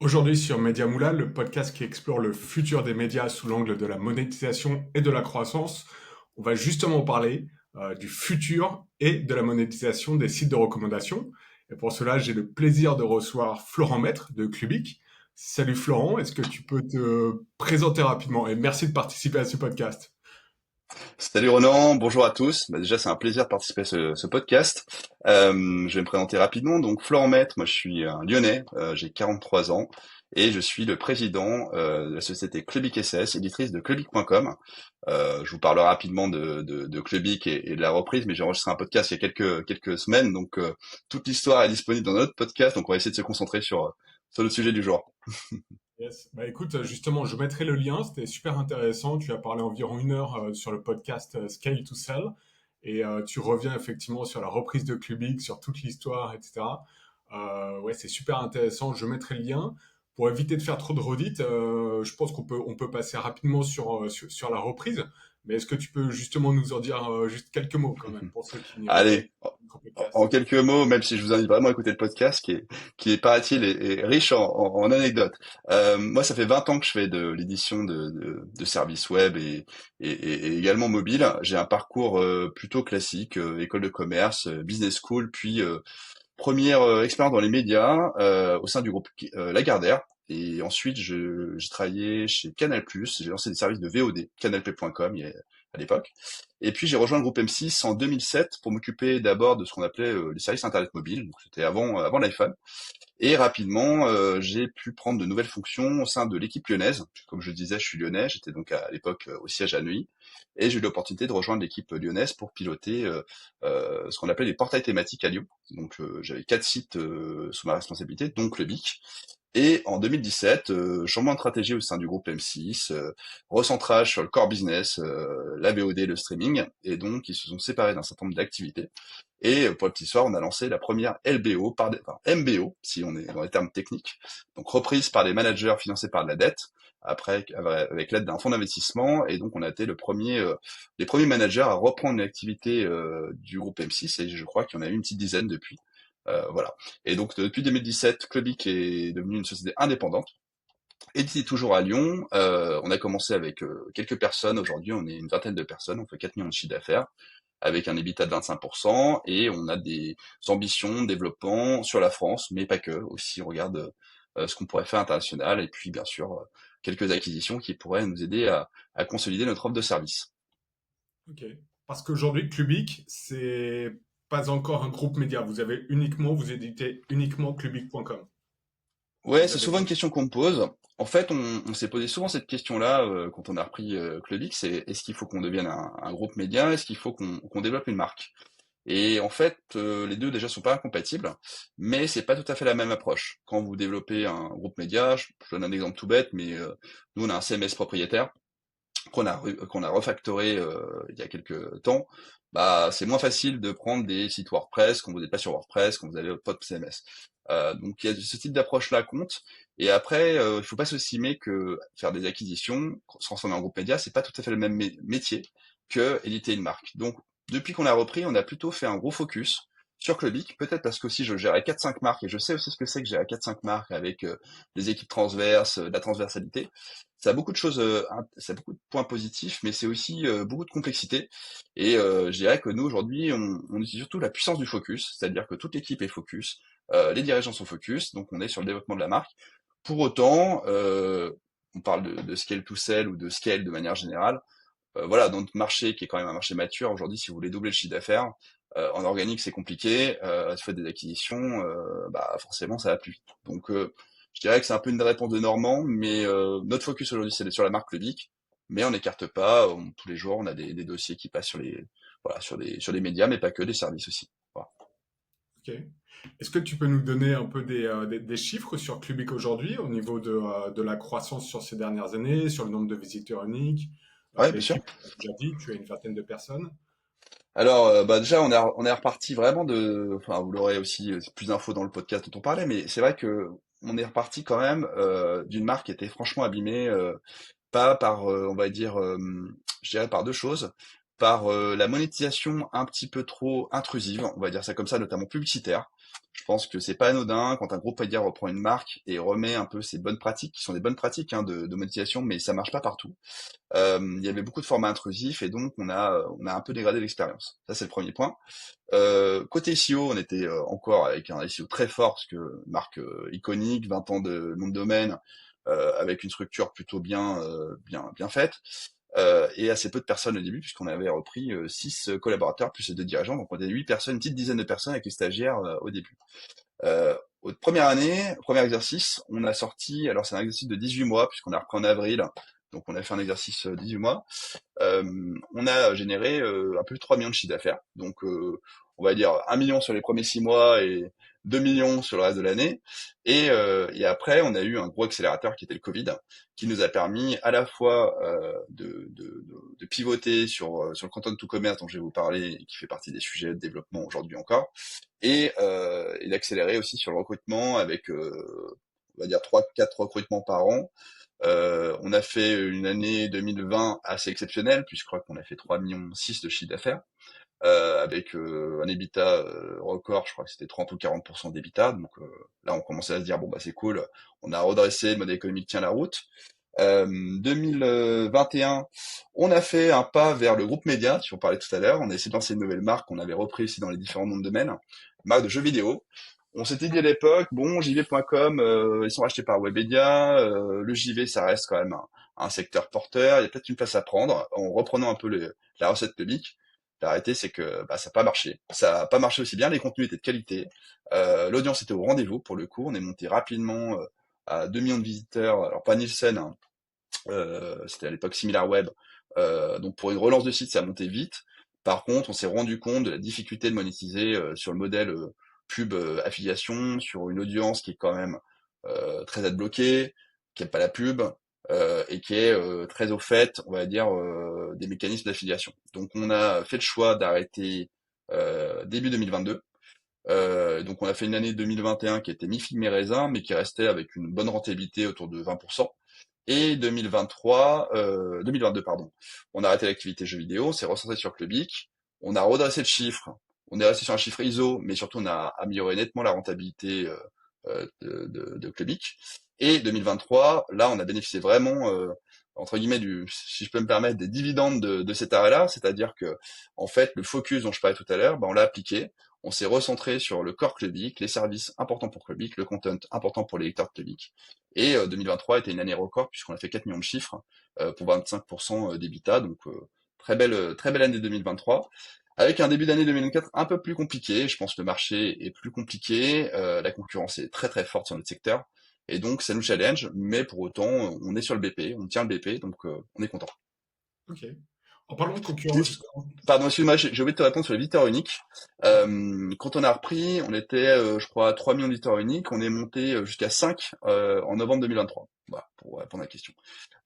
Aujourd'hui sur Media Moula, le podcast qui explore le futur des médias sous l'angle de la monétisation et de la croissance, on va justement parler du futur et de la monétisation des sites de recommandation. Et pour cela, j'ai le plaisir de recevoir Florent Maître de Clubic. Salut Florent, est-ce que tu peux te présenter rapidement? Et merci de participer à ce podcast. Salut Ronan, bonjour à tous. Déjà, c'est un plaisir de participer à ce podcast. Je vais me présenter rapidement. Donc, Florent Maître, moi je suis un Lyonnais, j'ai 43 ans et je suis le président de la société Clubic SS, éditrice de Clubic.com. Je vous parle rapidement de Clubic et de la reprise, mais j'ai enregistré un podcast il y a quelques semaines, donc toute l'histoire est disponible dans notre podcast, donc on va essayer de se concentrer sur le sujet du jour. Yes. Bah écoute, justement, je mettrai le lien, c'était super intéressant. Tu as parlé environ 1 heure sur le podcast Scale to Sell et tu reviens effectivement sur la reprise de Clubic, sur toute l'histoire, etc. Ouais, c'est super intéressant. Je mettrai le lien. Pour éviter de faire trop de redites, je pense qu'on peut passer rapidement sur la reprise. Mais est-ce que tu peux justement nous en dire juste quelques mots quand même pour ceux qui n'iraient pas Allez, au en podcast? quelques mots, même si je vous invite vraiment à écouter le podcast, qui est paraît-il, est riche en anecdotes. Moi, ça fait 20 ans que je fais de l'édition de services web et également mobile. J'ai un parcours plutôt classique, école de commerce, business school, puis première expérience dans les médias au sein du groupe Lagardère. Et ensuite, j'ai travaillé chez Canal+, j'ai lancé des services de VOD, canalplay.com à l'époque. Et puis j'ai rejoint le groupe M6 en 2007 pour m'occuper d'abord de ce qu'on appelait les services Internet mobile, donc c'était avant l'iPhone. Et rapidement, j'ai pu prendre de nouvelles fonctions au sein de l'équipe lyonnaise. Comme je le disais, je suis lyonnais, j'étais donc à l'époque au siège à Neuilly, et j'ai eu l'opportunité de rejoindre l'équipe lyonnaise pour piloter ce qu'on appelait les portails thématiques à Lyon. Donc j'avais 4 sites sous ma responsabilité, donc le BIC. Et en 2017, changement de stratégie au sein du groupe M6, recentrage sur le core business, la VOD, le streaming, et donc ils se sont séparés d'un certain nombre d'activités. Et pour le petit soir, on a lancé la première LBO, enfin MBO, si on est dans les termes techniques, donc reprise par les managers financés par de la dette, après avec l'aide d'un fonds d'investissement, et donc on a été les premiers managers à reprendre l'activité du groupe M6, et je crois qu'il y en a eu une petite dizaine depuis. Voilà. Et donc depuis 2017, Clubic est devenu une société indépendante. Édité toujours à Lyon, on a commencé avec quelques personnes. Aujourd'hui, on est une vingtaine de personnes. On fait 4 millions de chiffre d'affaires avec un EBITDA de 25% et on a des ambitions de développement sur la France, mais pas que. Aussi, on regarde ce qu'on pourrait faire international et puis bien sûr quelques acquisitions qui pourraient nous aider à consolider notre offre de service. Ok. Parce qu'aujourd'hui, Clubic, c'est pas encore un groupe média. Vous éditez uniquement clubic.com. Ouais, Vous c'est avez souvent une d'autres. question qu'on me pose. En fait, on s'est posé souvent cette question-là quand on a repris Clubix, c'est est-ce qu'il faut qu'on devienne un groupe média, est-ce qu'il faut qu'on développe une marque? Et en fait, les deux déjà sont pas incompatibles, mais c'est pas tout à fait la même approche. Quand vous développez un groupe média, je donne un exemple tout bête, mais nous on a un CMS propriétaire qu'on a refactoré il y a quelques temps. Bah, c'est moins facile de prendre des sites WordPress quand vous n'êtes pas sur WordPress, quand vous avez votre propre CMS. Donc il y a ce type d'approche-là compte. Et après, il faut pas sous-estimer que faire des acquisitions, se transformer en groupe média, c'est pas tout à fait le même métier que éditer une marque. Donc depuis qu'on a repris, on a plutôt fait un gros focus sur Clubic, peut-être parce qu'aussi je gérais 4-5 marques et je sais aussi ce que c'est que gérer 4-5 marques avec des équipes transverses, de la transversalité. Ça a beaucoup de choses, ça a beaucoup de points positifs, mais c'est aussi beaucoup de complexité. Et je dirais que nous aujourd'hui, on utilise surtout la puissance du focus, c'est-à-dire que toute l'équipe est focus, les dirigeants sont focus, donc on est sur le développement de la marque. Pour autant, on parle de scale to sell ou de scale de manière générale. Voilà, dans notre marché qui est quand même un marché mature, aujourd'hui, si vous voulez doubler le chiffre d'affaires, en organique c'est compliqué, si vous faites des acquisitions, bah forcément ça va plus vite. Donc je dirais que c'est un peu une réponse de Normand, mais notre focus aujourd'hui c'est sur la marque Ludic, mais on n'écarte pas, tous les jours on a des dossiers qui passent voilà, sur des médias, mais pas que, des services aussi. Voilà. Ok. Est-ce que tu peux nous donner un peu des chiffres sur Clubic aujourd'hui au niveau de la croissance sur ces dernières années, sur le nombre de visiteurs uniques, Ouais, bien sûr. l'équipe, tu as déjà dit, tu as une vingtaine de personnes. Alors, bah déjà, on est reparti vraiment enfin, vous l'aurez aussi plus d'infos dans le podcast dont on parlait, mais c'est vrai que on est reparti quand même d'une marque qui était franchement abîmée, pas par, on va dire, je dirais par deux choses, par la monétisation un petit peu trop intrusive, on va dire ça comme ça, notamment publicitaire. Je pense que c'est pas anodin quand un groupe média reprend une marque et remet un peu ses bonnes pratiques, qui sont des bonnes pratiques hein, de monétisation, mais ça marche pas partout. Il y avait beaucoup de formats intrusifs et donc on a un peu dégradé l'expérience. Ça c'est le premier point. Côté SEO, on était encore avec un SEO très fort, parce que marque iconique, 20 ans de nom de domaine, avec une structure plutôt bien faite, et assez peu de personnes au début, puisqu'on avait repris 6 collaborateurs plus 2 dirigeants, donc on était 8 personnes, une petite dizaine de personnes avec les stagiaires au début. Première année, premier exercice, on a sorti, alors c'est un exercice de 18 mois, puisqu'on a repris en avril, donc on a fait un exercice 18 mois. On a généré un peu plus de 3 millions de chiffre d'affaires. Donc, on va dire 1 million sur les premiers 6 mois et 2 millions sur le reste de l'année. Et après, on a eu un gros accélérateur qui était le Covid, qui nous a permis à la fois de pivoter sur le content to commerce dont je vais vous parler, et qui fait partie des sujets de développement aujourd'hui encore, et d'accélérer aussi sur le recrutement avec, on va dire 3-4 recrutements par an. On a fait une année 2020 assez exceptionnelle, puisque je crois qu'on a fait 3,6 millions de chiffre d'affaires, avec un EBITDA record, je crois que c'était 30 ou 40% d'EBITDA. Donc là, on commençait à se dire, bon, bah c'est cool, on a redressé, le modèle économique tient la route. 2021, on a fait un pas vers le groupe média, si on parlait tout à l'heure. On a essayé de lancer une nouvelle marque qu'on avait repris aussi dans les différents noms de domaine, marque de jeux vidéo. On s'était dit à l'époque, bon, JV.com, ils sont rachetés par Webedia, le JV, ça reste quand même un secteur porteur, il y a peut-être une place à prendre, en reprenant un peu la recette publique. La réalité, c'est que bah, ça n'a pas marché. Ça n'a pas marché aussi bien, les contenus étaient de qualité, l'audience était au rendez-vous pour le coup, on est monté rapidement à 2 millions de visiteurs, alors pas Nielsen, hein, c'était à l'époque SimilarWeb, donc pour une relance de site, ça a monté vite. Par contre, on s'est rendu compte de la difficulté de monétiser sur le modèle pub affiliation, sur une audience qui est quand même très adbloquée, qui aime pas la pub, et qui est très au fait, on va dire, des mécanismes d'affiliation. Donc on a fait le choix d'arrêter début 2022. Donc on a fait une année 2021 qui était mi-figue mi-raisin, mais qui restait avec une bonne rentabilité autour de 20%. Et 2022, pardon, on a arrêté l'activité jeux vidéo, on s'est recentré sur Clubic, on a redressé le chiffre, on est resté sur un chiffre ISO, mais surtout on a amélioré nettement la rentabilité de Clubic. Et 2023, là, on a bénéficié vraiment, entre guillemets, si je peux me permettre, des dividendes de cet arrêt-là, c'est-à-dire que, en fait, le focus dont je parlais tout à l'heure, ben, on l'a appliqué, on s'est recentré sur le core Clubic, les services importants pour Clubic, le content important pour les lecteurs de Clubic. Et 2023 était une année record puisqu'on a fait 4 millions de chiffres pour 25% d'EBITDA, donc très belle année 2023. Avec un début d'année 2024 un peu plus compliqué, je pense que le marché est plus compliqué, la concurrence est très très forte sur notre secteur, et donc ça nous challenge, mais pour autant on est sur le BP, on tient le BP, donc on est content. Ok. En parlant de concurrence, Juste, pardon, excuse-moi, j'ai oublié de te répondre sur les visiteurs uniques. Quand on a repris, on était, je crois, à 3 millions de visiteurs uniques. On est monté jusqu'à 5 en novembre 2023. Voilà, pour répondre à la question.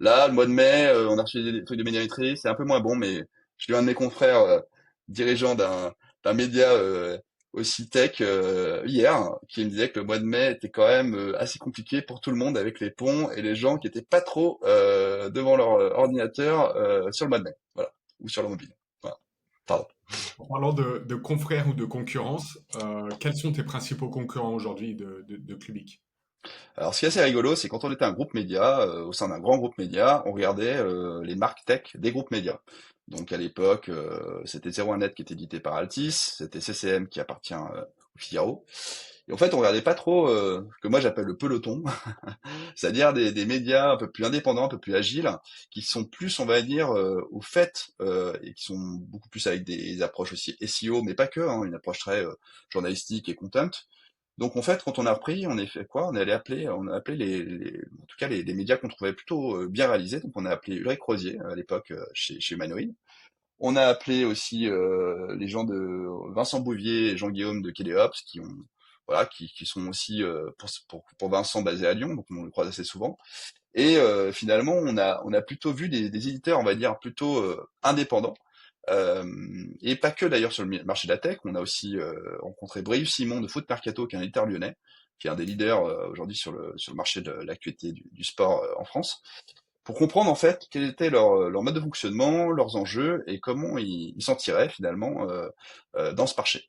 Là, le mois de mai, on a reçu des trucs de médiamétrie. C'est un peu moins bon, mais je suis un de mes confrères dirigeants d'un média aussi tech hier, qui me disait que le mois de mai était quand même assez compliqué pour tout le monde avec les ponts et les gens qui étaient pas trop devant leur ordinateur sur le mois de mai. Voilà, ou sur le mobile. Voilà. Pardon. en parlant de confrères ou de concurrence, quels sont tes principaux concurrents aujourd'hui de Clubic? Alors, ce qui est assez rigolo, c'est quand on était un groupe média, au sein d'un grand groupe média, on regardait les marques tech des groupes médias. Donc, à l'époque, c'était 01net qui était édité par Altis, c'était CCM qui appartient au Figaro. Et en fait, on regardait pas trop ce que moi j'appelle le peloton, c'est-à-dire des médias un peu plus indépendants, un peu plus agiles, qui sont plus, on va dire, au fait, et qui sont beaucoup plus avec des approches aussi SEO, mais pas que, hein, une approche très journalistique et content. Donc en fait, quand on a repris, on a fait quoi? On a appelé en tout cas les médias qu'on trouvait plutôt bien réalisés. Donc on a appelé Ulrich Rosier à l'époque chez Humanoid. On a appelé aussi les gens de Vincent Bouvier et Jean-Guillaume de Kéléops qui ont voilà qui sont aussi pour Vincent basé à Lyon, donc on le croise assez souvent. Et finalement, on a plutôt vu des éditeurs, on va dire, plutôt indépendants. Et pas que d'ailleurs sur le marché de la tech, on a aussi rencontré Brieuc Simon de Foot Mercato, qui est un éditeur lyonnais, qui est un des leaders aujourd'hui sur le marché de l'actualité du sport en France. pour comprendre en fait quel était leur mode de fonctionnement, leurs enjeux et comment ils s'en tiraient finalement dans ce marché.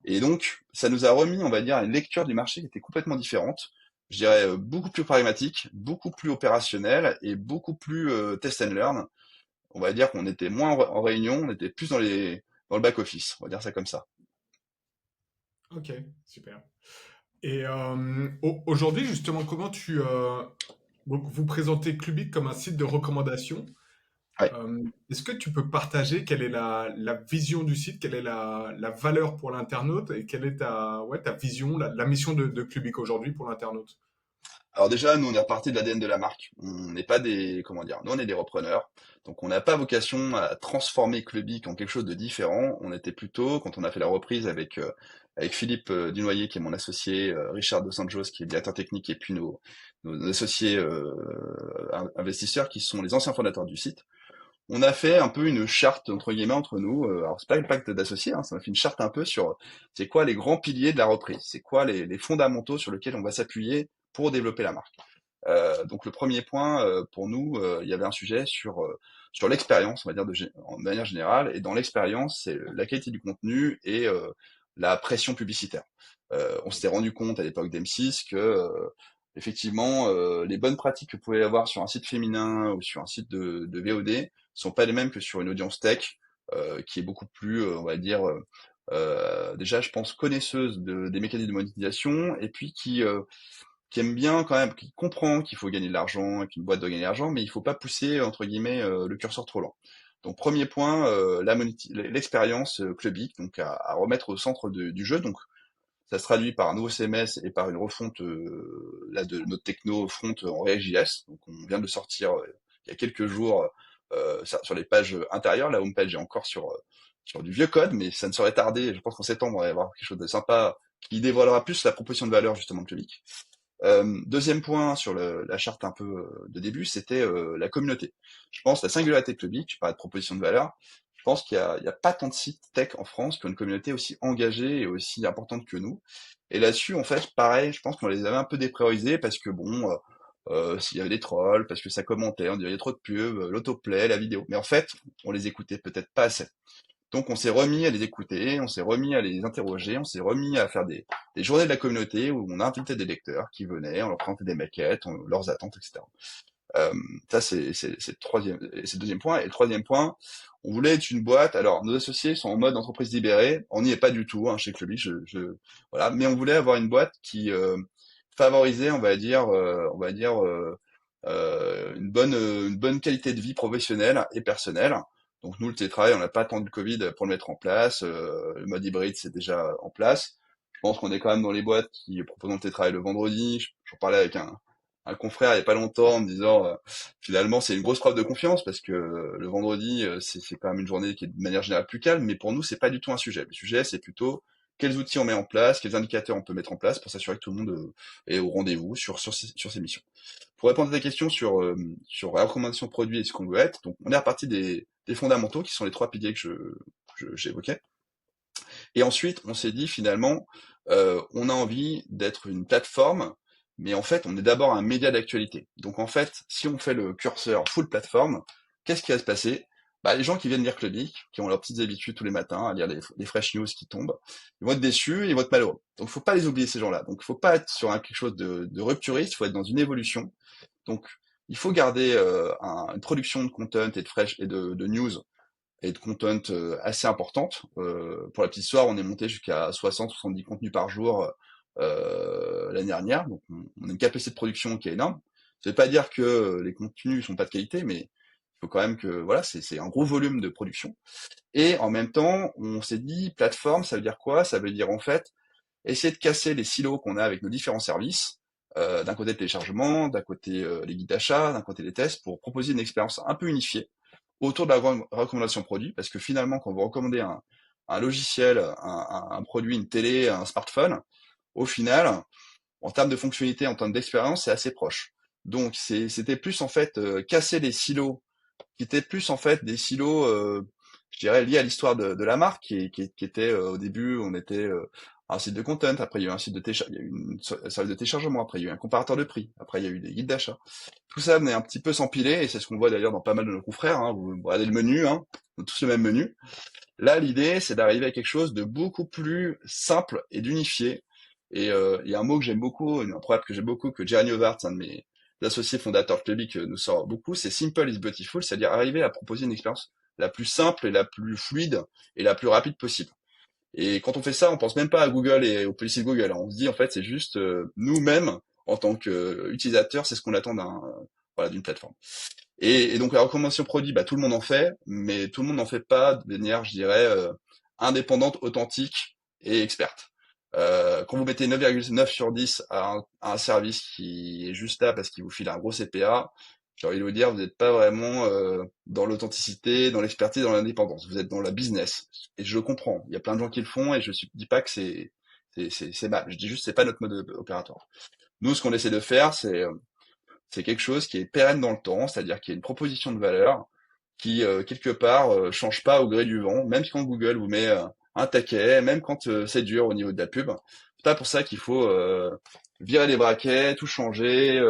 Et donc, ça nous a remis, on va dire, une lecture du marché qui était complètement différente. Je dirais beaucoup plus pragmatique, beaucoup plus opérationnelle et beaucoup plus test and learn. On va dire qu'on était moins en réunion, on était plus dans le back office. On va dire ça comme ça. Ok, super. Et aujourd'hui, justement, donc vous présentez Clubic comme un site de recommandation. Ouais. Est-ce que tu peux partager quelle est la vision du site, quelle est la valeur pour l'internaute et quelle est ta vision, la mission de Clubic aujourd'hui pour l'internaute? Alors déjà, nous, on est reparti de l'ADN de la marque. On n'est pas des, comment dire, nous, on est des repreneurs. Donc, on n'a pas vocation à transformer Clubic en quelque chose de différent. On était plutôt, quand on a fait la reprise avec Philippe Dunoyer, qui est mon associé, Richard Dos Anjos, qui est directeur technique, et puis nos associés investisseurs, qui sont les anciens fondateurs du site. On a fait un peu une charte, entre guillemets, entre nous. Alors, c'est pas le pacte d'associés, hein, ça a fait une charte un peu sur c'est quoi les grands piliers de la reprise, c'est quoi les fondamentaux sur lesquels on va s'appuyer pour développer la marque. Donc le premier point pour nous, il y avait un sujet sur l'expérience, on va dire en manière générale, et dans l'expérience, c'est la qualité du contenu et la pression publicitaire. On s'était rendu compte à l'époque d'M6 que effectivement les bonnes pratiques que vous pouvez avoir sur un site féminin ou sur un site de VOD sont pas les mêmes que sur une audience tech qui est beaucoup plus, on va dire déjà, je pense, connaisseuse des mécanismes de monétisation et puis qui aime bien quand même, qui comprend qu'il faut gagner de l'argent et qu'une boîte doit gagner de l'argent, mais il faut pas pousser entre guillemets le curseur trop loin. Donc premier point, l'expérience clubique, donc à remettre au centre du jeu. Donc ça se traduit par un nouveau CMS et par une refonte là de notre techno front en React.js. Donc on vient de le sortir il y a quelques jours sur les pages intérieures. La homepage est encore sur du vieux code, mais ça ne saurait tarder. Je pense qu'en septembre, on va y avoir quelque chose de sympa qui dévoilera plus la proposition de valeur justement de Clubic. Deuxième point sur la charte un peu de début, c'était la communauté. Je pense la singularité de Clubic, je parlais de proposition de valeur, je pense qu'il y a pas tant de sites tech en France qui ont une communauté aussi engagée et aussi importante que nous. Et là-dessus, en fait, pareil, je pense qu'on les avait un peu dépriorisés parce que bon, s'il y avait des trolls, parce que ça commentait, on dirait il y a trop de pubs, l'autoplay, la vidéo. Mais en fait, on les écoutait peut-être pas assez. Donc on s'est remis à les écouter, on s'est remis à les interroger, on s'est remis à faire des journées de la communauté où on invitait des lecteurs qui venaient, on leur présentait des maquettes, leurs attentes, etc. Euh, Ça c'est le troisième, c'est le deuxième point. Et le troisième point, on voulait être une boîte. Alors nos associés sont en mode entreprise libérée, on n'y est pas du tout hein, chez Clubby, voilà. Mais on voulait avoir une boîte qui favorisait, une bonne qualité de vie professionnelle et personnelle. Donc nous, le télétravail, on n'a pas attendu le Covid pour le mettre en place. Le mode hybride, c'est déjà en place. Je pense qu'on est quand même dans les boîtes qui proposent le télétravail le vendredi. J'en parlais avec un confrère il y a pas longtemps en me disant finalement c'est une grosse preuve de confiance parce que le vendredi c'est quand même une journée qui est de manière générale plus calme, mais pour nous c'est pas du tout un sujet. Le sujet c'est plutôt quels outils on met en place, quels indicateurs on peut mettre en place pour s'assurer que tout le monde est au rendez-vous sur ces missions. Pour répondre à ta question sur la recommandation de produit et ce qu'on veut être, donc on est reparti des fondamentaux qui sont les trois piliers que j'évoquais. Et ensuite, on s'est dit finalement, on a envie d'être une plateforme, mais en fait, on est d'abord un média d'actualité. Donc en fait, si on fait le curseur full plateforme, qu'est-ce qui va se passer? Bah, les gens qui viennent lire Clubic, qui ont leurs petites habitudes tous les matins à lire les fresh news qui tombent, ils vont être déçus, ils vont être malheureux. Donc faut pas les oublier ces gens-là. Donc il faut pas être sur quelque chose de rupturiste, il faut être dans une évolution. Donc il faut garder une production de content et de fresh et de news et de content assez importante. Pour la petite histoire, on est monté jusqu'à 60-70 contenus par jour l'année dernière. Donc on a une capacité de production qui est énorme. Ça veut pas dire que les contenus sont pas de qualité, mais il faut quand même que voilà, c'est un gros volume de production. Et en même temps, on s'est dit plateforme, ça veut dire quoi? Ça veut dire en fait essayer de casser les silos qu'on a avec nos différents services. D'un côté le téléchargement, d'un côté les guides d'achat, d'un côté les tests, pour proposer une expérience un peu unifiée autour de la recommandation produit, parce que finalement, quand vous recommandez un logiciel, un produit, une télé, un smartphone, au final, en termes de fonctionnalité, en termes d'expérience, c'est assez proche. Donc, c'était plus en fait casser les silos, qui étaient plus en fait des silos, je dirais, liés à l'histoire de la marque, qui était au début, on était un site de content, après il y a eu un site de il y a eu un service de téléchargement, après il y a eu un comparateur de prix, après il y a eu des guides d'achat. Tout ça venait un petit peu s'empiler, et c'est ce qu'on voit d'ailleurs dans pas mal de nos confrères, hein. Vous regardez le menu, hein, on a tous le même menu. Là, l'idée, c'est d'arriver à quelque chose de beaucoup plus simple et d'unifié. Et il y a un mot que j'aime beaucoup, un proverbe que j'aime beaucoup, que Jeremy Howard, un de mes associés fondateurs de Clubic, nous sort beaucoup, c'est simple is beautiful, c'est-à-dire arriver à proposer une expérience la plus simple et la plus fluide et la plus rapide possible. Et quand on fait ça, on pense même pas à Google et aux policiers de Google, hein. On se dit en fait, c'est juste nous-mêmes en tant qu'utilisateurs, c'est ce qu'on attend voilà, d'une plateforme. Et donc la recommandation produit, bah, tout le monde en fait, mais tout le monde n'en fait pas de manière, je dirais, indépendante, authentique et experte. Quand vous mettez 9,9 sur 10 à un service qui est juste là parce qu'il vous file un gros CPA, j'ai envie de vous dire, vous n'êtes pas vraiment dans l'authenticité, dans l'expertise, dans l'indépendance. Vous êtes dans la business. Et je le comprends. Il y a plein de gens qui le font et je ne dis pas que c'est mal. Je dis juste que c'est pas notre mode opératoire. Nous, ce qu'on essaie de faire, c'est quelque chose qui est pérenne dans le temps, c'est-à-dire qu'il y a une proposition de valeur qui, quelque part, change pas au gré du vent, même quand Google vous met un taquet, même quand c'est dur au niveau de la pub. C'est pas pour ça qu'il faut virer les braquets, tout changer,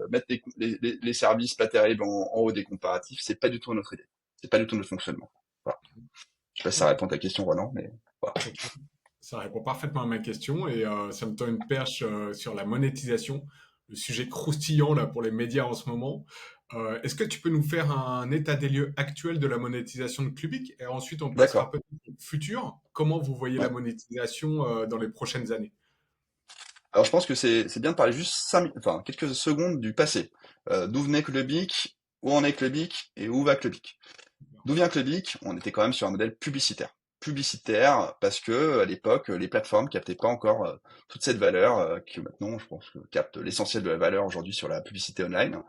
mettre les services pas terribles en haut des comparatifs. C'est pas du tout notre idée. C'est pas du tout notre fonctionnement. Voilà. Je sais pas si ça Ok, répond à ta question, Ronan, mais voilà. ok. Ça répond parfaitement à ma question et ça me tend une perche sur la monétisation, le sujet croustillant là pour les médias en ce moment. Est-ce que tu peux nous faire un état des lieux actuel de la monétisation de Clubic et ensuite on passera D'accord. peut-être au futur. Comment vous voyez la Ouais. monétisation dans les prochaines années? Alors je pense que c'est bien de parler juste enfin, quelques secondes du passé. D'où venait Clubic, où en est Clubic et où va Clubic. D'où vient Clubic? On était quand même sur un modèle publicitaire. Publicitaire parce que à l'époque, les plateformes captaient pas encore toute cette valeur qui maintenant, je pense, capte l'essentiel de la valeur aujourd'hui sur la publicité online.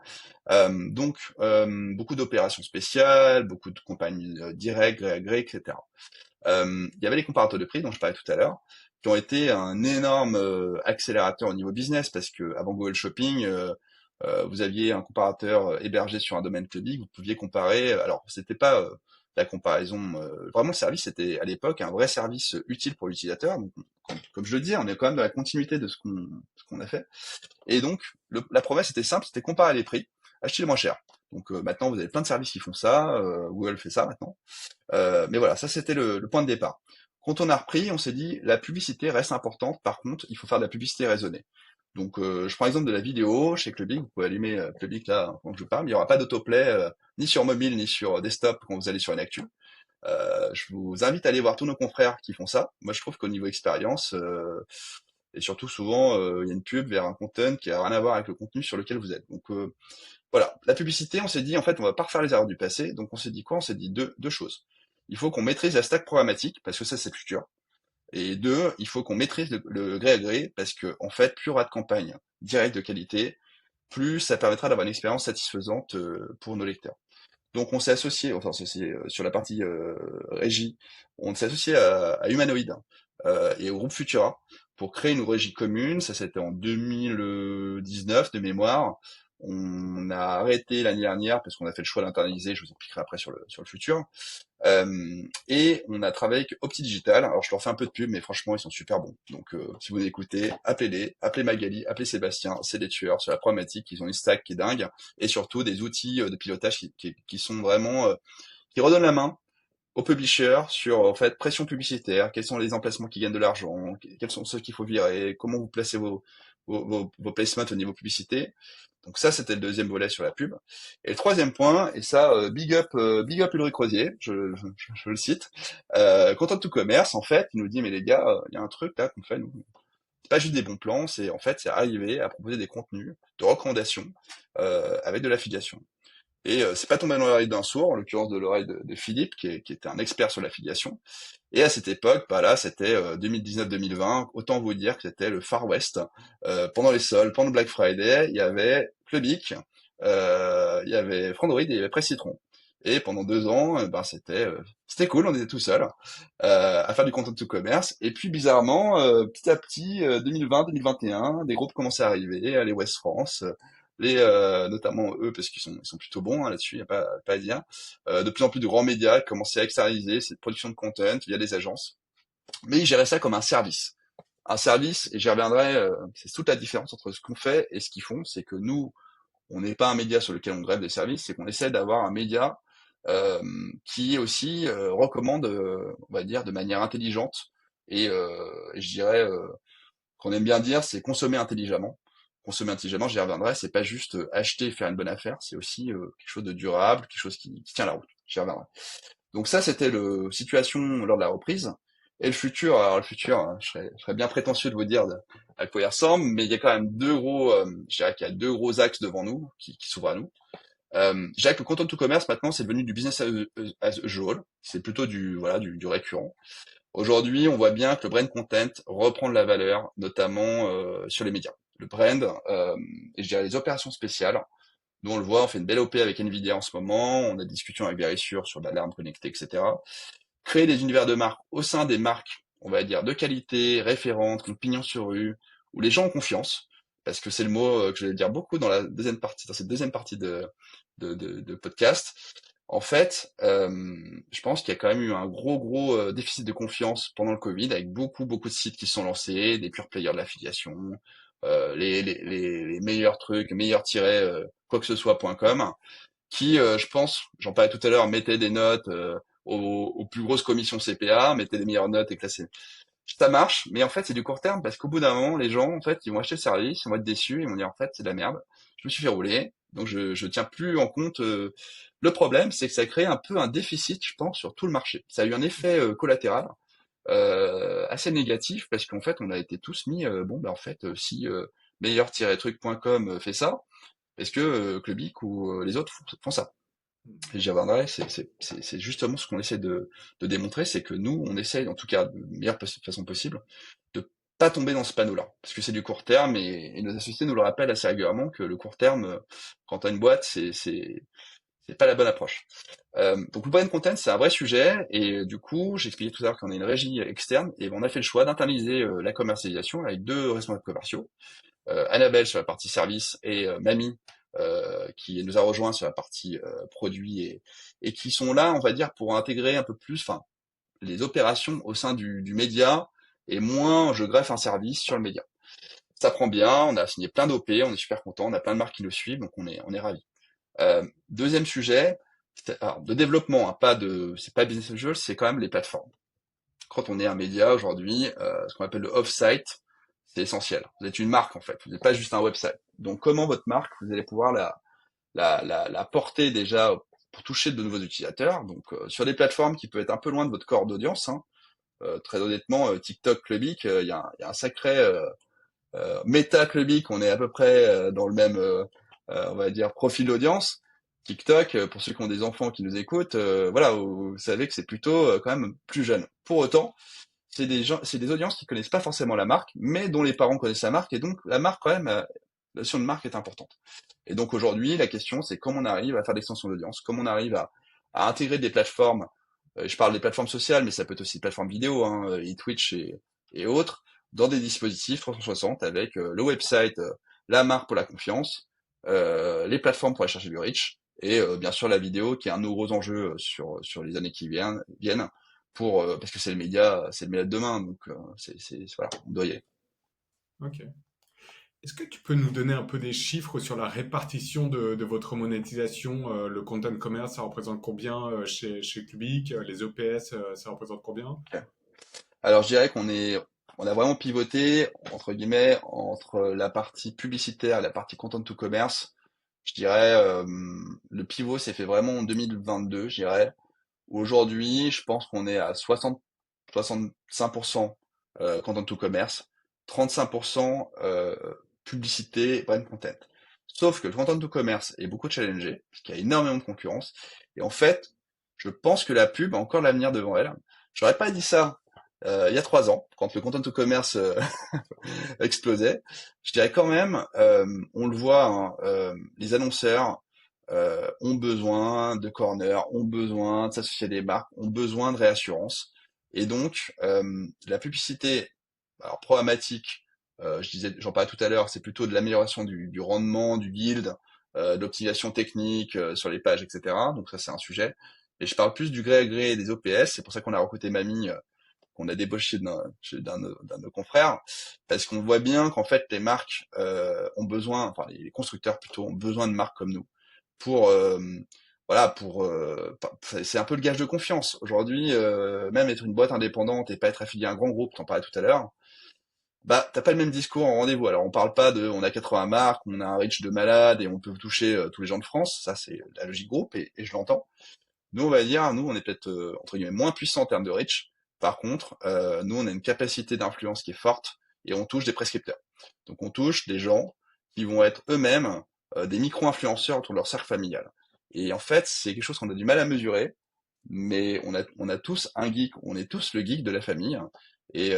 Beaucoup d'opérations spéciales, beaucoup de compagnies directes, gré à gré, etc. Il y avait les comparateurs de prix dont je parlais tout à l'heure, qui ont été un énorme accélérateur au niveau business parce que avant Google Shopping, vous aviez un comparateur hébergé sur un domaine public, vous pouviez comparer. Alors, c'était pas la comparaison, vraiment le service était à l'époque un vrai service utile pour l'utilisateur. Donc, comme je le dis, on est quand même dans la continuité de ce qu'on a fait. Et donc, la promesse était simple, c'était comparer les prix, acheter le moins cher. Donc maintenant, vous avez plein de services qui font ça, Google fait ça maintenant. Mais voilà, ça c'était le point de départ. Quand on a repris, on s'est dit la publicité reste importante. Par contre, il faut faire de la publicité raisonnée. Donc, je prends l'exemple de la vidéo chez Clubic. Vous pouvez allumer Clubic là quand je parle. Il n'y aura pas d'autoplay ni sur mobile ni sur desktop quand vous allez sur une actu. Je vous invite à aller voir tous nos confrères qui font ça. Moi, je trouve qu'au niveau expérience, et surtout souvent, il y a une pub vers un content qui a rien à voir avec le contenu sur lequel vous êtes. Donc, voilà, la publicité, on s'est dit, en fait, on va pas refaire les erreurs du passé. Donc, on s'est dit quoi? On s'est dit deux choses. Il faut qu'on maîtrise la stack programmatique, parce que ça, c'est le futur. Et deux, il faut qu'on maîtrise le gré à gré, parce que, en fait, plus il y aura de campagne directe de qualité, plus ça permettra d'avoir une expérience satisfaisante pour nos lecteurs. Donc, on s'est associé, enfin, sur la partie régie, on s'est associé à Humanoid et au groupe Futura pour créer une régie commune. Ça, c'était en 2019 de mémoire. On a arrêté l'année dernière parce qu'on a fait le choix d'internaliser. Je vous expliquerai après sur le futur. Et on a travaillé avec Opti Digital. Alors je leur fais un peu de pub, mais franchement ils sont super bons. Donc si vous écoutez, appelez-les, appelez Magali, appelez Sébastien, c'est des tueurs sur la problématique. Ils ont une stack qui est dingue et surtout des outils de pilotage qui sont vraiment qui redonnent la main aux publishers sur en fait pression publicitaire, quels sont les emplacements qui gagnent de l'argent, quels sont ceux qu'il faut virer, comment vous placez vos placements au niveau publicité. Donc ça, c'était le deuxième volet sur la pub. Et le troisième point, et ça, big up Ulrich Rosier, je le cite, Content to Commerce, en fait, il nous dit, mais les gars, il y a un truc là qu'on fait, nous, c'est pas juste des bons plans, c'est en fait, c'est arriver à proposer des contenus de recommandations avec de l'affiliation. Et c'est pas tombé dans l'oreille d'un sourd, en l'occurrence de l'oreille de Philippe, qui était un expert sur l'affiliation. Et à cette époque, bah là, c'était 2019-2020. Autant vous dire que c'était le Far West. Pendant les soldes, pendant Black Friday, il y avait Clubic, il y avait Frandroid et il y avait Presse Citron. Et pendant 2 ans, ben c'était cool, on était tout seul à faire du content to commerce. Et puis bizarrement, petit à petit, 2020-2021, des groupes commençaient à arriver, les West France, notamment eux parce qu'ils sont plutôt bons hein, là-dessus, il y a pas à dire. De plus en plus de grands médias commençaient à externaliser cette production de content via des agences, mais ils géraient ça comme un service. un service, et j'y reviendrai, c'est toute la différence entre ce qu'on fait et ce qu'ils font, c'est que nous, on n'est pas un média sur lequel on grève des services, c'est qu'on essaie d'avoir un média euh, qui aussi recommande, on va dire, de manière intelligente et je dirais qu'on aime bien dire, c'est consommer intelligemment. Consommer intelligemment, j'y reviendrai, c'est pas juste acheter et faire une bonne affaire, c'est aussi quelque chose de durable, quelque chose qui tient la route. J'y reviendrai. Donc ça, c'était le situation lors de la reprise. Et le futur, alors le futur, hein, je serais bien prétentieux de vous dire à quoi il ressemble, mais il y a quand même je dirais qu'il y a deux gros axes devant nous qui s'ouvrent à nous. Je dirais que le content to commerce maintenant, c'est devenu du business as usual. C'est plutôt du récurrent. Aujourd'hui, on voit bien que le brand content reprend de la valeur, notamment sur les médias. Le brand et je dirais les opérations spéciales. Nous, on le voit, on fait une belle OP avec Nvidia en ce moment. On a des discussions avec Verisure sur de l'alarme connectée, etc. Créer des univers de marque au sein des marques, on va dire, de qualité, référentes, qui ont pignon sur rue, où les gens ont confiance, parce que c'est le mot que je vais dire beaucoup dans cette deuxième partie de podcast. En fait, je pense qu'il y a quand même eu un gros déficit de confiance pendant le Covid, avec beaucoup de sites qui se sont lancés, des pure players de l'affiliation, les meilleurs trucs, quoi que ce soit.com, qui, je pense, j'en parlais tout à l'heure, mettaient des notes aux plus grosses commissions CPA, mettaient des meilleures notes et classaient. Ça marche, mais en fait, c'est du court terme parce qu'au bout d'un moment, les gens, en fait, ils vont acheter le service, ils vont être déçus, ils vont dire, en fait, c'est de la merde. Je me suis fait rouler, donc je tiens plus en compte. Le problème, c'est que ça a créé un peu un déficit, je pense, sur tout le marché. Ça a eu un effet collatéral assez négatif parce qu'en fait, on a été tous mis, bon, ben en fait, si meilleur-truc.com fait ça, est-ce que Clubic ou les autres font ça? Et j'y reviendrai, c'est justement ce qu'on essaie de démontrer, c'est que nous, on essaie, en tout cas, de meilleure façon possible, de pas tomber dans ce panneau-là. Parce que c'est du court terme et nos associés nous le rappellent assez régulièrement que le court terme, quand t'as une boîte, c'est pas la bonne approche. Donc le brand content, c'est un vrai sujet et du coup, j'expliquais tout à l'heure qu'on a une régie externe et on a fait le choix d'internaliser la commercialisation avec deux responsables commerciaux. Annabelle sur la partie service et Mamie qui nous a rejoint sur la partie produit et qui sont là, on va dire, pour intégrer un peu plus, enfin, les opérations au sein du média et moins je greffe un service sur le média. Ça prend bien, on a signé plein d'OP, on est super content, on a plein de marques qui nous suivent, donc on est ravis. Deuxième sujet, alors, de développement, hein, c'est pas business as usual, c'est quand même les plateformes. Quand on est un média aujourd'hui, ce qu'on appelle le off-site, c'est essentiel. Vous êtes une marque en fait, vous n'êtes pas juste un website. Donc comment votre marque, vous allez pouvoir la porter déjà pour toucher de nouveaux utilisateurs. Donc sur des plateformes qui peuvent être un peu loin de votre corps d'audience. Hein. Très honnêtement, TikTok, Clubic, il y a un sacré méta Clubic, on est à peu près dans le même, on va dire, profil d'audience. TikTok, pour ceux qui ont des enfants qui nous écoutent, voilà, vous savez que c'est plutôt quand même plus jeune. Pour autant, c'est des audiences qui connaissent pas forcément la marque, mais dont les parents connaissent la marque, et donc la marque quand même, la notion de marque est importante. Et donc aujourd'hui, la question, c'est comment on arrive à faire l'extension d'audience, comment on arrive à intégrer des plateformes. Je parle des plateformes sociales, mais ça peut être aussi des plateformes vidéo, hein, Twitch et autres, dans des dispositifs 360 avec le website, la marque pour la confiance, les plateformes pour aller chercher du reach, et bien sûr la vidéo qui est un gros enjeu sur les années qui viennent pour parce que c'est le média de demain, donc voilà, on doit y aller. Ok. Est-ce que tu peux nous donner un peu des chiffres sur la répartition de votre monétisation? Le content commerce, ça représente combien chez Cubic? Les OPS, ça représente combien? Ok. Alors je dirais on a vraiment pivoté entre guillemets entre la partie publicitaire et la partie content to commerce. Je dirais le pivot s'est fait vraiment en 2022, je dirais. Aujourd'hui, je pense qu'on est à 65% content to commerce, 35% publicité, brand content. Sauf que le content to commerce est beaucoup challengé, parce qu'il y a énormément de concurrence. Et en fait, je pense que la pub a encore l'avenir devant elle. J'aurais pas dit ça il y a 3 ans, quand le content to commerce explosait. Je dirais quand même, on le voit, hein, les annonceurs ont besoin de corner, ont besoin de s'associer à des marques, ont besoin de réassurance. Et donc, la publicité, alors programmatique, j'en parlais tout à l'heure, c'est plutôt de l'amélioration du rendement, du yield, de l'optimisation technique sur les pages, etc. Donc ça, c'est un sujet. Et je parle plus du gré à gré des OPS, c'est pour ça qu'on a recruté Mamie, qu'on a débauché d'un de nos confrères, parce qu'on voit bien qu'en fait les marques ont besoin, enfin les constructeurs plutôt ont besoin de marques comme nous pour voilà pour c'est un peu le gage de confiance. Aujourd'hui, même être une boîte indépendante et pas être affilié à un grand groupe, t'en parlais tout à l'heure, bah t'as pas le même discours en rendez-vous. Alors on parle pas de on a 80 marques, on a un reach de malade et on peut toucher tous les gens de France, ça c'est la logique groupe et je l'entends. Nous, on va dire, nous, on est peut-être, entre guillemets, moins puissant en termes de reach. Par contre, nous, on a une capacité d'influence qui est forte et on touche des prescripteurs. Donc, on touche des gens qui vont être eux-mêmes des micro-influenceurs autour de leur cercle familial. Et en fait, c'est quelque chose qu'on a du mal à mesurer, mais on a tous un geek, on est tous le geek de la famille. Et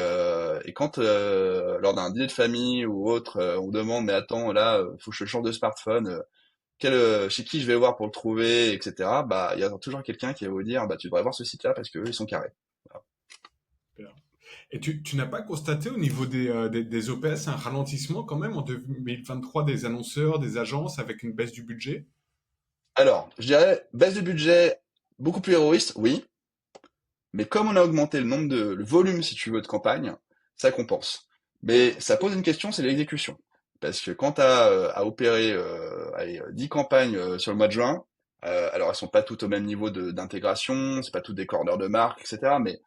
quand, lors d'un dîner de famille ou autre, on demande, mais attends, là, faut que je change de smartphone, chez qui je vais voir pour le trouver, etc. Bah, il y a toujours quelqu'un qui va vous dire, bah, tu devrais voir ce site-là parce que eux, ils sont carrés. Voilà. Super. Et tu n'as pas constaté au niveau des OPS un ralentissement quand même en 2023 des annonceurs, des agences avec une baisse du budget? Alors, je dirais, baisse de budget beaucoup plus héroïste, oui, mais comme on a augmenté le volume, si tu veux, de campagne, ça compense. Mais ça pose une question, c'est l'exécution. Parce que quand tu as à opérer allez, 10 campagnes sur le mois de juin, alors elles sont pas toutes au même niveau d'intégration, c'est pas toutes des corners de marque, etc. Mais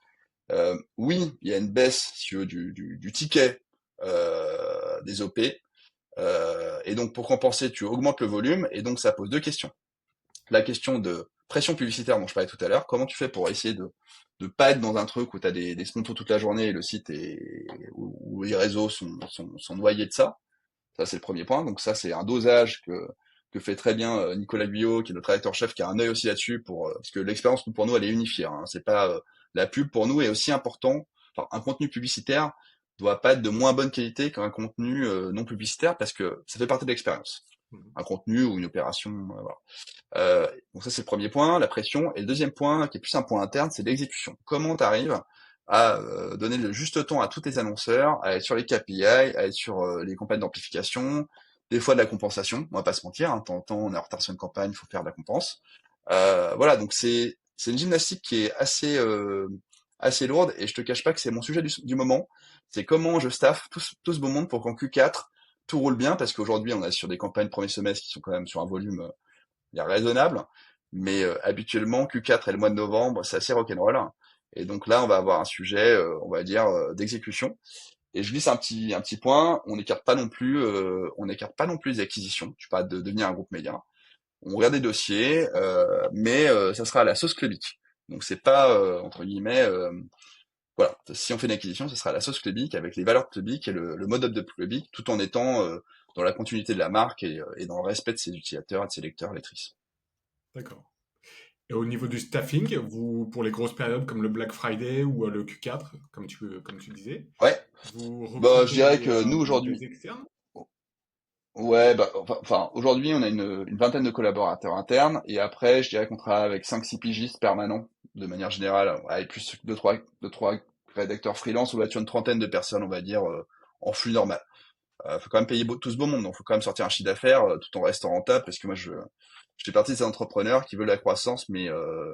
oui, il y a une baisse, si tu veux, du ticket des OP. Et donc, pour compenser, tu augmentes le volume. Et donc, ça pose deux questions. La question de pression publicitaire dont je parlais tout à l'heure. Comment tu fais pour essayer de pas être dans un truc où tu as des sponsors toute la journée et le site où les réseaux sont noyés de ça. Ça, c'est le premier point. Donc, ça, c'est un dosage que fait très bien Nicolas Guyot, qui est notre rédacteur-chef, qui a un œil aussi là-dessus, parce que l'expérience pour nous, elle est unifiée. Hein. C'est pas la pub pour nous est aussi important. Enfin, un contenu publicitaire doit pas être de moins bonne qualité qu'un contenu non publicitaire, parce que ça fait partie de l'expérience. Mhm. Un contenu ou une opération, voilà. Donc ça, c'est le premier point, la pression. Et le deuxième point, qui est plus un point interne, c'est l'exécution. Comment tu arrives à donner le juste ton à tous tes annonceurs, à être sur les KPI, à être sur les campagnes d'amplification, des fois de la compensation, on va pas se mentir, hein, de temps en temps on est en retard sur une campagne, il faut faire de la compense. Voilà, donc c'est une gymnastique qui est assez lourde, et je te cache pas que c'est mon sujet du moment, c'est comment je staff tout ce beau monde pour qu'en Q4 tout roule bien, parce qu'aujourd'hui on est sur des campagnes premier semestre qui sont quand même sur un volume raisonnable, mais habituellement Q4 et le mois de novembre c'est assez rock'n'roll, et donc là on va avoir un sujet, on va dire d'exécution. Et je glisse un petit point, on n'écarte pas non plus les acquisitions. Je parle de devenir un groupe média. On regarde des dossiers, mais ça sera à la sauce clubique. Donc c'est pas entre guillemets, voilà. Si on fait une acquisition, ce sera à la sauce clubique avec les valeurs clubiques et le mode up de clubique, tout en étant dans la continuité de la marque et dans le respect de ses utilisateurs, et de ses lecteurs, lectrices. D'accord. Et au niveau du staffing, vous, pour les grosses périodes comme le Black Friday ou le Q4, comme tu disais, Ouais. vous Bah, je recrutez dirais que nous des aujourd'hui, externes? ouais, bah, enfin, aujourd'hui, on a une vingtaine de collaborateurs internes, et après, je dirais qu'on travaille avec 5-6 pigistes permanents, de manière générale, avec plus de deux, trois rédacteurs freelance, on va sur une trentaine de personnes, on va dire, en flux normal. Faut quand même payer tout ce beau monde, donc faut quand même sortir un chiffre d'affaires tout en restant rentable, parce que moi, je fais partie de ces entrepreneurs qui veulent la croissance, mais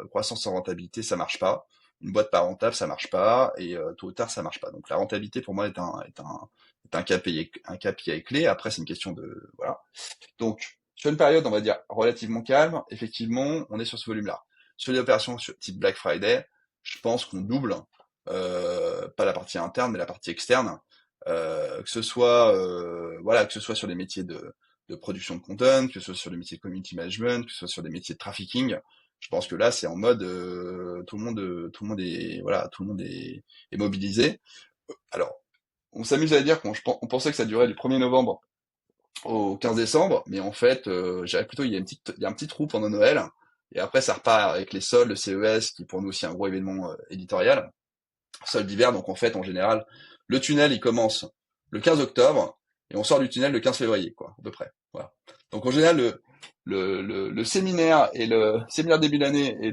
croissance sans rentabilité, ça marche pas. Une boîte pas rentable, ça marche pas, et tôt ou tard, ça marche pas. Donc la rentabilité, pour moi, est un KPI clé. Après, c'est une question de, voilà. Donc, sur une période, on va dire, relativement calme, effectivement, on est sur ce volume-là. Sur les opérations type Black Friday, je pense qu'on double, pas la partie interne, mais la partie externe. Voilà, que ce soit sur les métiers de production de content, que ce soit sur les métiers de community management, que ce soit sur des métiers de trafficking. Je pense que là, c'est en mode, tout le monde est, voilà, tout le monde est mobilisé. Alors, on s'amuse à dire on pensait que ça durait du 1er novembre au 15 décembre, mais en fait, je dirais plutôt il y a un petit trou pendant Noël, et après ça repart avec les soldes, le CES, qui pour nous aussi est un gros événement éditorial, soldes d'hiver, donc en fait, en général, le tunnel il commence le 15 octobre, et on sort du tunnel le 15 février, quoi, à peu près. Voilà. Donc en général, le séminaire et le séminaire début d'année et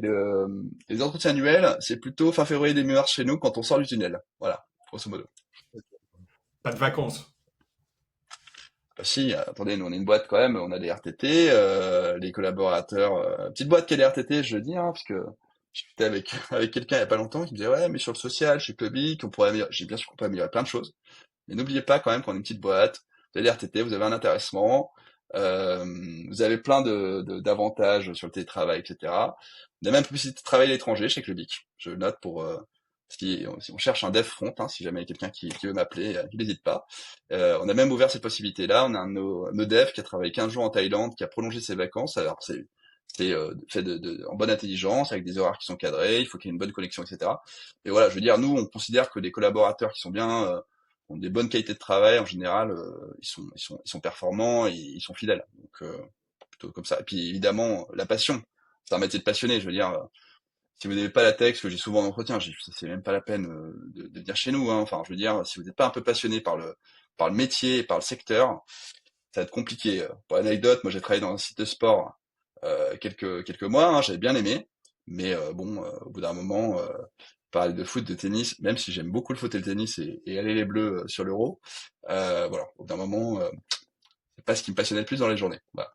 les entretiens annuels, c'est plutôt fin février, début mars chez nous quand on sort du tunnel. Voilà, grosso modo. Pas de vacances. Bah si, attendez, nous on est une boîte quand même, on a des RTT, les collaborateurs, petite boîte qui a des RTT, je le dis, hein, parce que J'étais avec, avec quelqu'un il y a pas longtemps qui me disait, ouais, mais sur le social, chez Clubic, on pourrait améliorer. J'ai bien sûr qu'on peut améliorer plein de choses. Mais n'oubliez pas quand même qu'on est une petite boîte, vous avez l'RTT, vous avez un intéressement, euh, vous avez plein d'avantages sur le télétravail, etc. On a même possibilité de travailler à l'étranger chez Clubic. Je le note pour si on cherche un dev front, hein, si jamais il y a quelqu'un qui veut m'appeler, il n'hésite pas. On a même ouvert cette possibilité-là. On a un de nos devs qui a travaillé 15 jours en Thaïlande, qui a prolongé ses vacances. Alors c'est fait en bonne intelligence, avec des horaires qui sont cadrés, il faut qu'il y ait une bonne connexion, etc. Et voilà, je veux dire, nous, on considère que les collaborateurs qui sont bien ont des bonnes qualités de travail, en général, ils sont performants et ils sont fidèles. Donc, plutôt comme ça. Et puis, évidemment, la passion. C'est un métier de passionné. Je veux dire, si vous n'avez pas la tech, ce que j'ai souvent en entretien, c'est même pas la peine de venir chez nous, hein. Enfin, je veux dire, si vous n'êtes pas un peu passionné par le métier et par le secteur, ça va être compliqué. Pour l'anecdote, moi, j'ai travaillé dans un site de sport quelques mois, hein, j'avais bien aimé. Mais bon, au bout d'un moment, parler de foot, de tennis, même si j'aime beaucoup le foot et le tennis et aller les Bleus sur l'Euro, voilà, au bout d'un moment, c'est pas ce qui me passionnait le plus dans les journées. Voilà.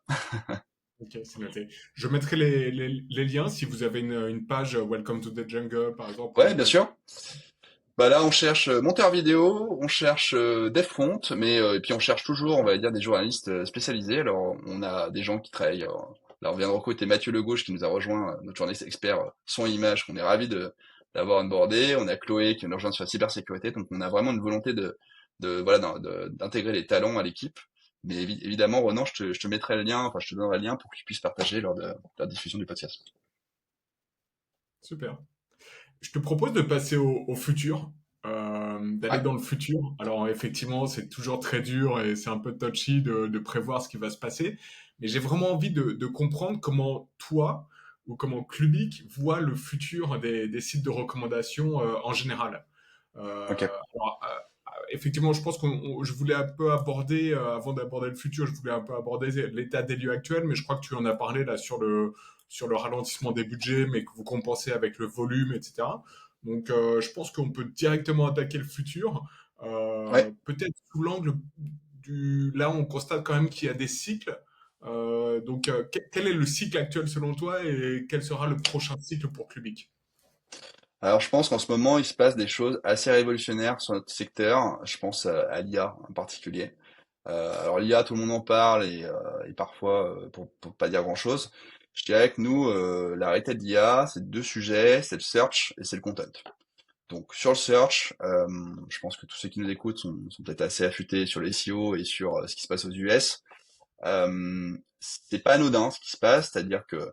Ok, c'est noté. Je mettrai les liens si vous avez une page Welcome to the Jungle, par exemple, pour Ouais, les bien passions. sûr. Bah là, on cherche monteur vidéo, on cherche dev front, mais et puis on cherche toujours, on va dire, des journalistes spécialisés. Alors, on a des gens qui travaillent. Là, on vient de recruter Mathieu Legauche qui nous a rejoint, notre journaliste expert son et image, qu'on est ravi de d'avoir onboardé. On a Chloé qui nous rejoint sur la cybersécurité. Donc, on a vraiment une volonté de voilà d'intégrer les talents à l'équipe. Mais évidemment, Ronan, je te mettrai le lien, enfin, je te donnerai le lien pour que tu puisses partager lors de la diffusion du podcast. Super. Je te propose de passer au futur, d'aller Ouais, dans le futur. Alors effectivement, c'est toujours très dur et c'est un peu touchy de prévoir ce qui va se passer, mais j'ai vraiment envie de comprendre comment toi ou comment Clubic voit le futur des sites de recommandation en général. ok. Effectivement, je pense je voulais un peu aborder, avant d'aborder le futur, je voulais un peu aborder l'état des lieux actuels, mais je crois que tu en as parlé là sur le ralentissement des budgets, mais que vous compensez avec le volume, etc. Donc, je pense qu'on peut directement attaquer le futur, Ouais. peut-être sous l'angle du. Là, on constate quand même qu'il y a des cycles. Donc, quel est le cycle actuel selon toi et quel sera le prochain cycle pour Clubic? Alors, je pense qu'en ce moment, il se passe des choses assez révolutionnaires sur notre secteur. Je pense à l'IA en particulier. Alors, l'IA, tout le monde en parle et parfois, pour pas dire grand-chose. Je dirais que nous, la réalité de l'IA, c'est deux sujets, c'est le search et c'est le content. Donc, sur le search, je pense que tous ceux qui nous écoutent sont peut-être assez affûtés sur les SEO et sur ce qui se passe aux US. C'est pas anodin ce qui se passe, c'est-à-dire que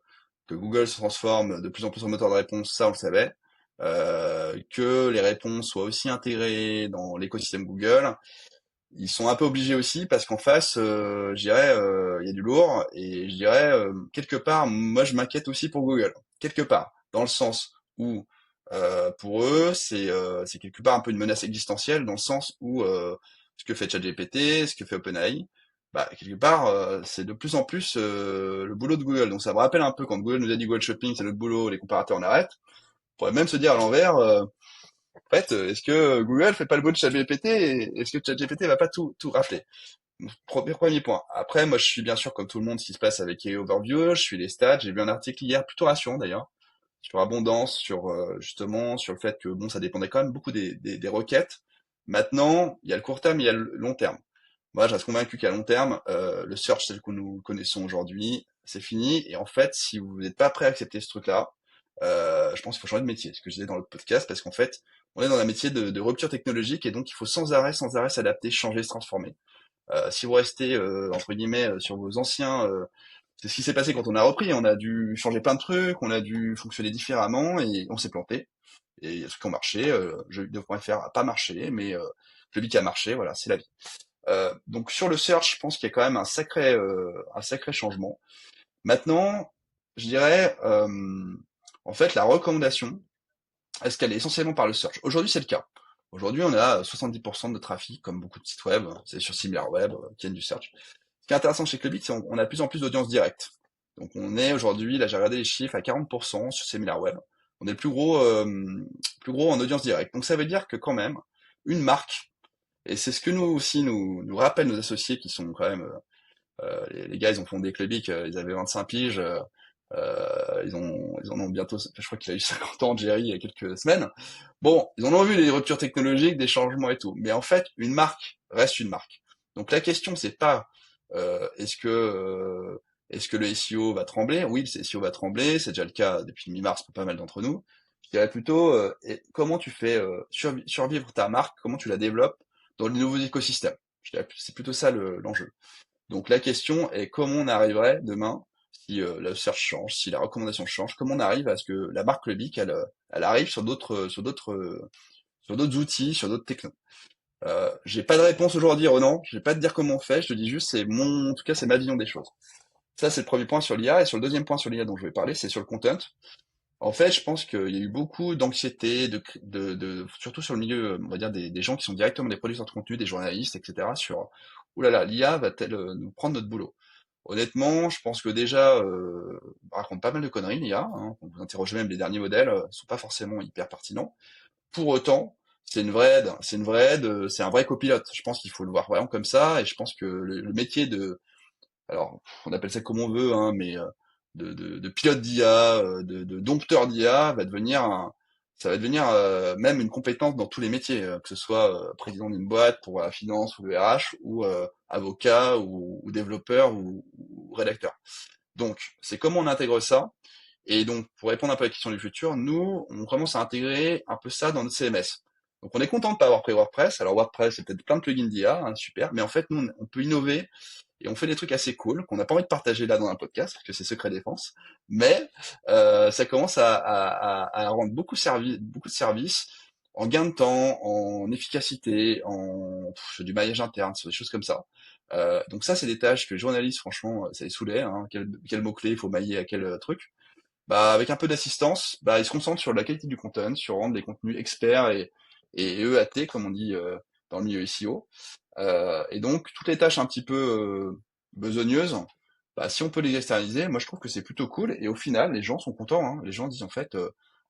Google se transforme de plus en plus en moteur de réponse, ça on le savait, que les réponses soient aussi intégrées dans l'écosystème Google. Ils sont un peu obligés aussi parce qu'en face, je dirais, il y a du lourd et je dirais quelque part, moi je m'inquiète aussi pour Google, quelque part, dans le sens où pour eux c'est quelque part un peu une menace existentielle dans le sens où ce que fait ChatGPT, ce que fait OpenAI, bah quelque part c'est de plus en plus le boulot de Google. Donc ça me rappelle un peu quand Google nous a dit Google Shopping c'est notre boulot, les comparateurs on arrête. On pourrait même se dire à l'envers. En fait, est-ce que Google fait pas le boulot de ChatGPT et est-ce que ChatGPT va pas tout rafler? Premier point. Après, moi, je suis bien sûr, comme tout le monde, ce qui se passe avec AI Overview. Je suis les stats. J'ai vu un article hier, plutôt rassurant d'ailleurs, sur Abondance, sur justement, sur le fait que bon, ça dépendait quand même beaucoup des requêtes. Maintenant, il y a le court terme, il y a le long terme. Moi, je reste convaincu qu'à long terme, le search tel que nous le connaissons aujourd'hui, c'est fini. Et en fait, si vous n'êtes pas prêt à accepter ce truc-là, je pense qu'il faut changer de métier. Ce que je disais dans le podcast, parce qu'en fait, on est dans un métier de rupture technologique et donc il faut sans arrêt s'adapter, changer, se transformer. Si vous restez entre guillemets sur vos anciens, c'est ce qui s'est passé quand on a repris. On a dû changer plein de trucs, on a dû fonctionner différemment et on s'est planté. Et il y a des trucs qui ont marché. Jeuxvideo.fr a pas marché, mais le qui a marché, voilà, c'est la vie. Donc sur le search, je pense qu'il y a quand même un sacré changement. Maintenant, je dirais, en fait, la recommandation, est-ce qu'elle est essentiellement par le search? Aujourd'hui, c'est le cas. Aujourd'hui, on a 70% de trafic, comme beaucoup de sites web, c'est sur SimilarWeb, qui viennent du search. Ce qui est intéressant chez Clubit, c'est qu'on a de plus en plus d'audience directe. Donc on est aujourd'hui, là j'ai regardé les chiffres, à 40% sur SimilarWeb. On est le plus gros en audience directe. Donc ça veut dire que quand même, une marque, et c'est ce que nous aussi nous rappellent nos associés qui sont quand même les gars, ils ont fondé Clubic, ils avaient 25 piges. Ils en ont bientôt, je crois qu'il a eu 50 ans, Jerry, il y a quelques semaines. Bon, ils en ont vu des ruptures technologiques, des changements et tout. Mais en fait, une marque reste une marque. Donc la question, c'est pas euh, est-ce que euh, est-ce que le SEO va trembler? Oui, le SEO va trembler, c'est déjà le cas depuis mi-mars pour pas mal d'entre nous. Je dirais plutôt comment tu fais survivre ta marque, comment tu la développes dans les nouveaux écosystèmes. Je dirais c'est plutôt ça l'enjeu. Donc la question est comment on arriverait demain, si la search change, si la recommandation change, comment on arrive à ce que la marque Clubic, elle arrive sur d'autres outils, sur d'autres technos. J'ai pas de réponse aujourd'hui, Ronan. Je vais pas te dire comment on fait. Je te dis juste, en tout cas, c'est ma vision des choses. Ça, c'est le premier point sur l'IA. Et sur le deuxième point sur l'IA dont je vais parler, c'est sur le content. En fait, je pense qu'il y a eu beaucoup d'anxiété, surtout sur le milieu, on va dire, des gens qui sont directement des producteurs de contenu, des journalistes, etc., sur, ouh là là, l'IA va-t-elle nous prendre notre boulot? Honnêtement, je pense que déjà, on raconte pas mal de conneries, l'IA, hein. Quand vous interrogez même les derniers modèles, sont pas forcément hyper pertinents. Pour autant, c'est une vraie aide, c'est une vraie aide, c'est un vrai copilote. Je pense qu'il faut le voir vraiment comme ça, et je pense que le métier alors, on appelle ça comme on veut, hein, mais de pilote d'IA, de dompteur d'IA, ça va devenir même une compétence dans tous les métiers, que ce soit président d'une boîte pour la finance ou le RH, ou avocat ou développeur ou rédacteur. Donc, c'est comment on intègre ça. Et donc, pour répondre un peu à la question du futur, nous, on commence à intégrer un peu ça dans notre CMS. Donc, on est content de pas avoir pris WordPress. Alors, WordPress, c'est peut-être plein de plugins d'IA, hein, super, mais en fait, nous, on peut innover et on fait des trucs assez cool qu'on n'a pas envie de partager là dans un podcast parce que c'est secret défense, mais ça commence à rendre beaucoup de services en gain de temps, en efficacité, du maillage interne, des choses comme ça. Donc ça, c'est des tâches que les journalistes, franchement, ça les saoulait. Hein, quel mot-clé il faut mailler à quel truc. Bah, avec un peu d'assistance, bah, ils se concentrent sur la qualité du content, sur rendre des contenus experts et EAT, comme on dit dans le milieu SEO. Et donc, toutes les tâches un petit peu besogneuses, bah, si on peut les externaliser, moi je trouve que c'est plutôt cool. Et au final, les gens sont contents. Hein. Les gens disent en fait,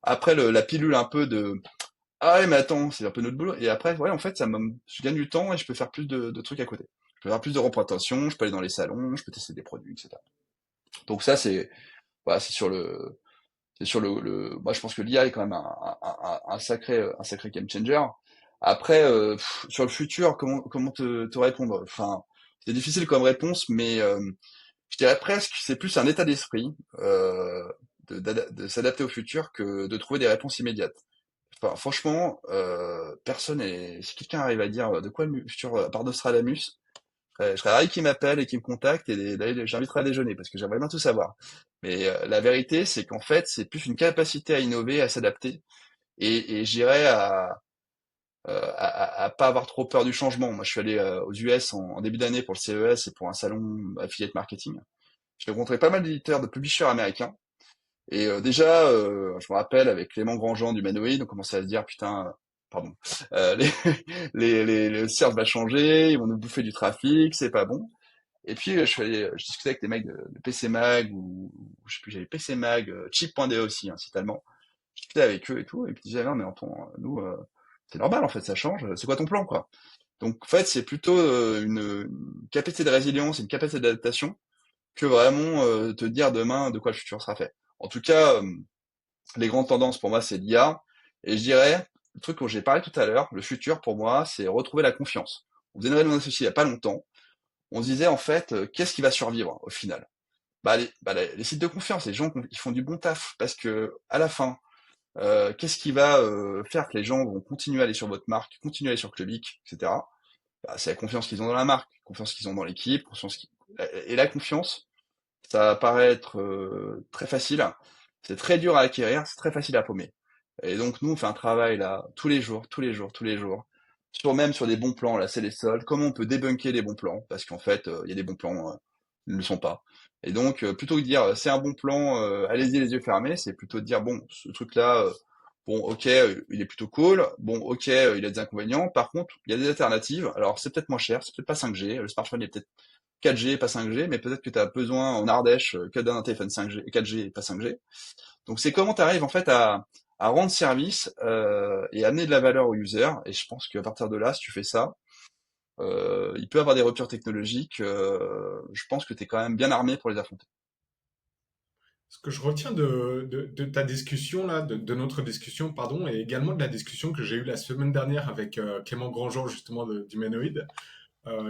après la pilule un peu de ah ouais, mais attends, c'est un peu notre boulot. Et après, ouais, en fait, je gagne du temps et je peux faire plus de trucs à côté. Je peux faire plus de représentation, je peux aller dans les salons, je peux tester des produits, etc. Donc ça, voilà, c'est sur moi je pense que l'IA est quand même un sacré game changer. Après, sur le futur, comment te répondre? Enfin, c'est difficile comme réponse, mais je dirais presque c'est plus un état d'esprit de s'adapter au futur que de trouver des réponses immédiates. Enfin, franchement, si quelqu'un arrive à dire de quoi le futur, à part Nostradamus, je serais ravi qu'il m'appelle et qu'il me contacte et d'aller, j'inviterai à déjeuner parce que j'aimerais bien tout savoir. Mais la vérité, c'est qu'en fait, c'est plus une capacité à innover, à s'adapter et j'irais à pas avoir trop peur du changement. Moi, je suis allé aux US en début d'année pour le CES et pour un salon affiliate marketing. J'ai rencontré pas mal d'éditeurs, de publishers américains. Et déjà, je me rappelle avec Clément Grandjean du Manoïd, on commençait à se dire putain, pardon, les, le CERF va changer, ils vont nous bouffer du trafic, c'est pas bon. Et puis je discutais avec des mecs de PC Mag ou je sais plus, j'avais PC Mag, Chip.de aussi, un site allemand. Je discutais avec eux et tout, et puis ils disaient non mais attends, nous c'est normal en fait, ça change. C'est quoi ton plan quoi? Donc en fait c'est plutôt une capacité de résilience, une capacité d'adaptation que vraiment te dire demain de quoi le futur sera fait. En tout cas, les grandes tendances pour moi c'est l'IA, et je dirais le truc dont j'ai parlé tout à l'heure, le futur pour moi c'est retrouver la confiance. On faisait une réunion associée il y a pas longtemps. On se disait en fait, qu'est-ce qui va survivre au final? Les sites de confiance, les gens qui font du bon taf, parce que à la fin, qu'est-ce qui va faire que les gens vont continuer à aller sur votre marque, continuer à aller sur Clubic, etc. Bah, c'est la confiance qu'ils ont dans la marque, confiance qu'ils ont dans l'équipe, et la confiance, ça paraît être très facile, c'est très dur à acquérir, c'est très facile à paumer. Et donc nous, on fait un travail là tous les jours, tous les jours, tous les jours, même sur des bons plans, là c'est les soldes, comment on peut débunker les bons plans, parce qu'en fait, il y a des bons plans, ils ne le sont pas. Et donc, plutôt que de dire c'est un bon plan, allez-y les yeux fermés, c'est plutôt de dire bon, ce truc-là, bon, ok, il est plutôt cool, bon, ok, il a des inconvénients, par contre, il y a des alternatives, alors c'est peut-être moins cher, c'est peut-être pas 5G, le smartphone est peut-être 4G, pas 5G, mais peut-être que tu as besoin en Ardèche que d'un téléphone 5G, 4G et pas 5G. Donc c'est comment tu arrives en fait à rendre service et amener de la valeur au user. Et je pense qu'à partir de là, si tu fais ça, il peut avoir des ruptures technologiques. Je pense que tu es quand même bien armé pour les affronter. Ce que je retiens de ta discussion là, de notre discussion, pardon, et également de la discussion que j'ai eue la semaine dernière avec Clément Grandjean justement d'Humanoid,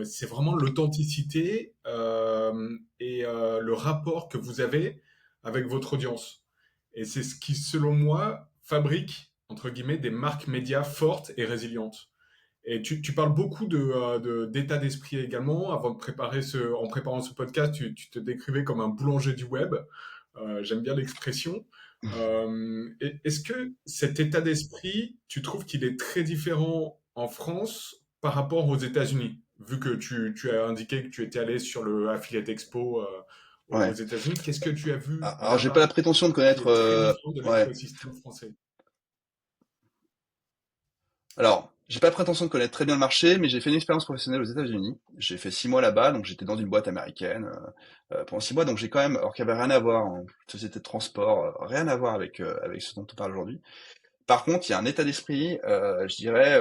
c'est vraiment l'authenticité et le rapport que vous avez avec votre audience. Et c'est ce qui, selon moi, fabrique, entre guillemets, des marques médias fortes et résilientes. Et tu parles beaucoup d'état d'esprit également. Avant de préparer en préparant ce podcast, tu te décrivais comme un boulanger du web. J'aime bien l'expression. Est-ce que cet état d'esprit, tu trouves qu'il est très différent en France par rapport aux États-Unis? Vu que tu as indiqué que tu étais allé sur le Affiliate Expo aux Ouais. États-Unis, qu'est-ce que tu as vu Alors, j'ai pas la là-bas prétention de qui connaître. est très différent de Ouais. l'écosystème français? Alors, j'ai pas la prétention de connaître très bien le marché, mais j'ai fait une expérience professionnelle aux États-Unis. J'ai fait 6 mois là-bas, donc j'étais dans une boîte américaine pendant 6 mois. Donc j'ai quand même, alors qu'il y avait rien à voir en société de transport, rien à voir avec ce dont on parle aujourd'hui. Par contre, il y a un état d'esprit, je dirais,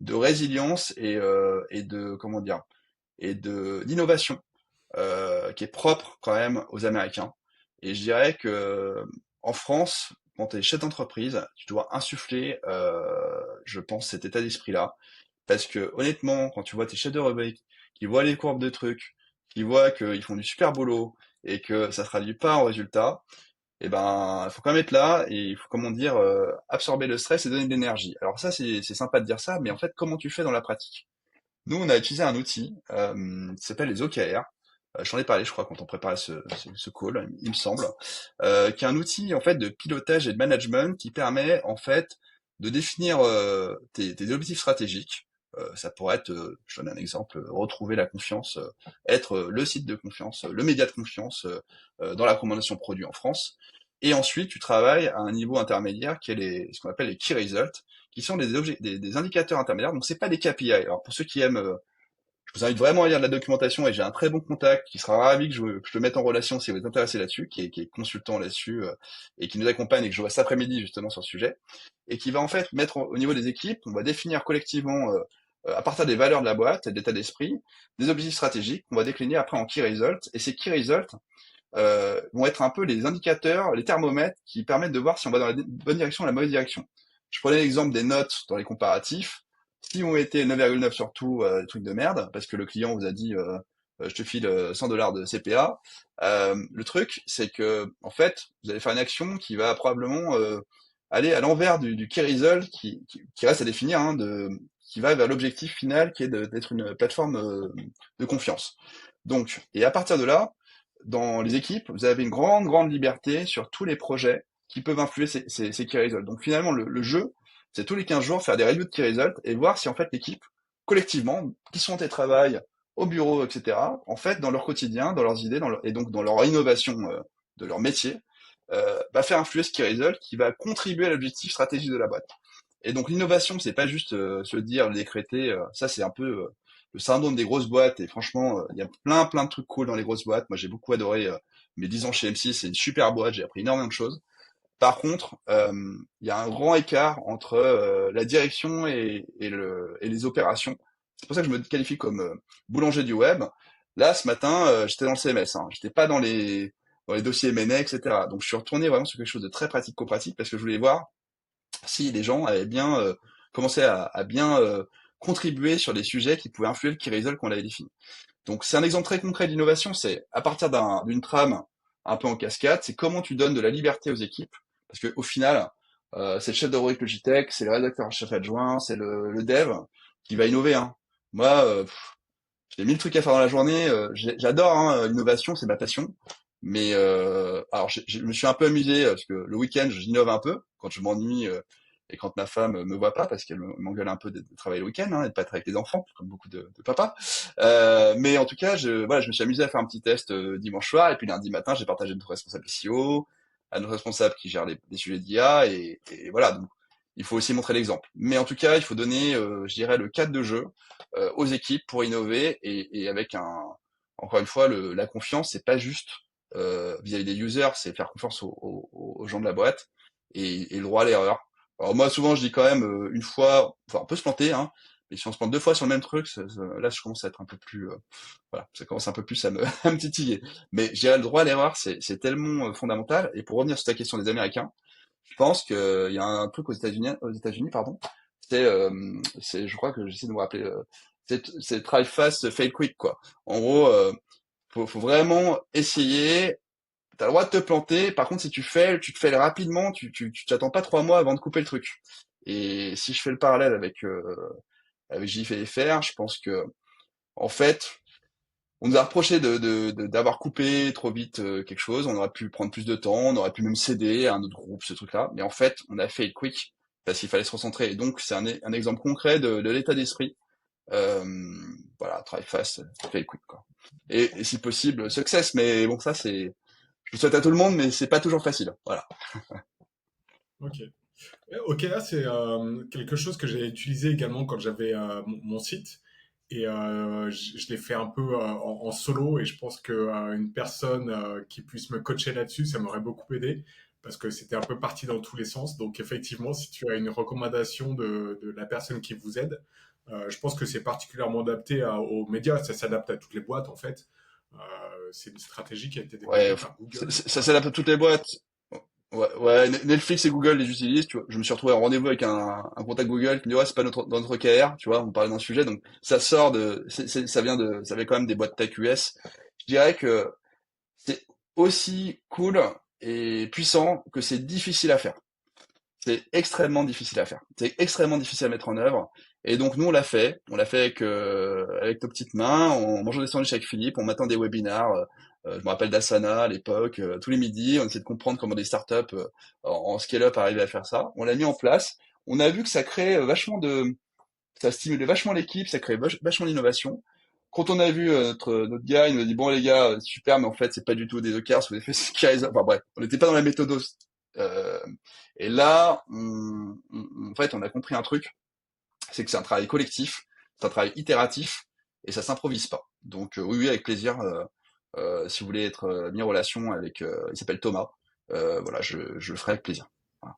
de résilience et de comment dire, et de d'innovation qui est propre quand même aux Américains. Et je dirais que en France, quand tu es chef d'entreprise, tu dois insuffler, je pense, cet état d'esprit-là. Parce que honnêtement, quand tu vois tes chefs de rubrique qui voient les courbes de trucs, qui voient qu'ils font du super boulot et que ça se traduit pas en résultat, eh ben, il faut quand même être là et il faut, comment dire, absorber le stress et donner de l'énergie. Alors ça, c'est sympa de dire ça, mais en fait, comment tu fais dans la pratique? Nous, on a utilisé un outil qui s'appelle les OKR. Je t'en ai parlé, je crois, quand on préparait ce call, il me semble, qui est un outil en fait de pilotage et de management qui permet en fait de définir tes objectifs stratégiques. Ça pourrait être, je donne un exemple, retrouver la confiance, être le site de confiance, le média de confiance dans la recommandation produit en France. Et ensuite, tu travailles à un niveau intermédiaire qui est ce qu'on appelle les key results, qui sont des indicateurs intermédiaires. Donc, c'est pas des KPI. Alors, pour ceux qui aiment je vous invite vraiment à lire de la documentation et j'ai un très bon contact qui sera ravi que je te mette en relation si vous êtes intéressé là-dessus, qui est consultant là-dessus et qui nous accompagne et que je vois cet après-midi justement sur le sujet et qui va en fait mettre au niveau des équipes, on va définir collectivement à partir des valeurs de la boîte, de l'état d'esprit, des objectifs stratégiques qu'on va décliner après en key results et ces key results vont être un peu les indicateurs, les thermomètres qui permettent de voir si on va dans la bonne direction ou la mauvaise direction. Je prenais l'exemple des notes dans les comparatifs. Si vous mettez 9,9 sur tout, truc de merde, parce que le client vous a dit je te file $100 de CPA, le truc c'est que en fait vous allez faire une action qui va probablement aller à l'envers du key result qui reste à définir, hein, qui va vers l'objectif final qui est d'être une plateforme de confiance. Donc, et à partir de là, dans les équipes, vous avez une grande, grande liberté sur tous les projets qui peuvent influer ces key results. Donc finalement, le jeu, c'est tous les 15 jours faire des reviews de key results et voir si en fait l'équipe, collectivement, qui sont en télétravail, au bureau, etc., en fait, dans leur quotidien, dans leurs idées, et donc dans leur innovation de leur métier, va faire influer ce key result qui va contribuer à l'objectif stratégique de la boîte. Et donc l'innovation, c'est pas juste se dire, le décréter, ça c'est un peu le syndrome des grosses boîtes. Et franchement, il y a plein plein de trucs cool dans les grosses boîtes. Moi j'ai beaucoup adoré mes 10 ans chez M6, c'est une super boîte, j'ai appris énormément de choses. Par contre, il y a un grand écart entre la direction et les opérations. C'est pour ça que je me qualifie comme boulanger du web. Là, ce matin, j'étais dans le CMS, hein. J'étais pas dans les dossiers M&A, etc. Donc je suis retourné vraiment sur quelque chose de très pratico-pratique parce que je voulais voir si les gens avaient bien commencé à bien contribuer sur des sujets qui pouvaient influer le key result qu'on avait défini. Donc c'est un exemple très concret d'innovation, c'est à partir d'une trame un peu en cascade, c'est comment tu donnes de la liberté aux équipes, parce que au final, c'est le chef de rubrique Logitech, c'est le rédacteur chef adjoint, c'est le dev qui va innover, hein. Moi, j'ai 1000 trucs à faire dans la journée, j'adore hein, l'innovation, c'est ma passion. Mais alors, je me suis un peu amusé parce que le week-end, j'innove un peu quand je m'ennuie et quand ma femme me voit pas parce qu'elle m'engueule un peu de travailler le week-end hein, et de pas être avec les enfants, comme beaucoup de papas. Mais en tout cas, voilà, je me suis amusé à faire un petit test dimanche soir et puis lundi matin, j'ai partagé notre responsable SEO, à notre responsable qui gère les sujets d'IA et voilà. Donc, il faut aussi montrer l'exemple. Mais en tout cas, il faut donner, je dirais, le cadre de jeu aux équipes pour innover et avec encore une fois, la confiance, c'est pas juste vis-à-vis des users, c'est faire confiance aux gens de la boîte et le droit à l'erreur. Alors moi, souvent, je dis quand même une fois, enfin, on peut se planter, hein, Et si on se plante 2 fois sur le même truc, là, je commence à être un peu plus, voilà, ça commence un peu plus à me, à me titiller. Mais je dirais le droit à l'erreur, c'est tellement fondamental. Et pour revenir sur ta question des Américains, je pense qu'il y a un truc aux États-Unis, pardon. Je crois que j'essaie de me rappeler, c'est try fast, fail quick, quoi. En gros, faut vraiment essayer. T'as le droit de te planter. Par contre, si tu te fais rapidement. Tu t'attends pas 3 mois avant de couper le truc. Et si je fais le parallèle avec JFR, je pense que, en fait, on nous a reproché d'avoir coupé trop vite quelque chose. On aurait pu prendre plus de temps. On aurait pu même céder à un autre groupe, ce truc-là. Mais en fait, on a fait quick parce qu'il fallait se recentrer. Et donc, c'est un exemple concret de l'état d'esprit. Euh, voilà, try fast, fail quick, quoi. Et si possible, success. Mais bon, ça, je le souhaite à tout le monde, mais c'est pas toujours facile. Voilà. Ok. Ok, là, c'est quelque chose que j'ai utilisé également quand j'avais mon site. Et je l'ai fait un peu en solo. Et je pense qu'une personne qui puisse me coacher là-dessus, ça m'aurait beaucoup aidé. Parce que c'était un peu parti dans tous les sens. Donc, effectivement, si tu as une recommandation de la personne qui vous aide, je pense que c'est particulièrement adapté aux médias. Ça s'adapte à toutes les boîtes, en fait. Euh, c'est une stratégie qui a été développée Ouais, par Google. ça s'adapte à toutes les boîtes. Ouais, ouais, Netflix et Google les utilisent, tu vois. Je me suis retrouvé en rendez-vous avec un contact Google qui me dit, ouais, c'est pas dans notre KR, tu vois, on parlait d'un sujet, donc ça sort ça vient quand même des boîtes tech US. Je dirais que c'est aussi cool et puissant que c'est difficile à faire. C'est extrêmement difficile à faire. C'est extrêmement difficile à mettre en œuvre. Et donc nous on l'a fait. On l'a fait avec nos petites mains, en mangeant des sandwichs avec Philippe, on m'attend des webinars. Je me rappelle d'Asana à l'époque, tous les midis, on essayait de comprendre comment des startups en scale-up arrivaient à faire ça. On l'a mis en place. On a vu que ça créait ça stimulait vachement l'équipe, ça créait vachement l'innovation. Quand on a vu notre gars, il nous a dit bon les gars, super, mais en fait c'est pas du tout des Dockers, vous avez fait Skyrim. Enfin bref, on n'était pas dans la méthode. Euh, et là, en fait, on a compris un truc, c'est que c'est un travail collectif, c'est un travail itératif, et ça s'improvise pas. Donc oui, oui, avec plaisir. Si vous voulez être mis en relation avec, il s'appelle Thomas. Voilà, je le ferai avec plaisir. Voilà.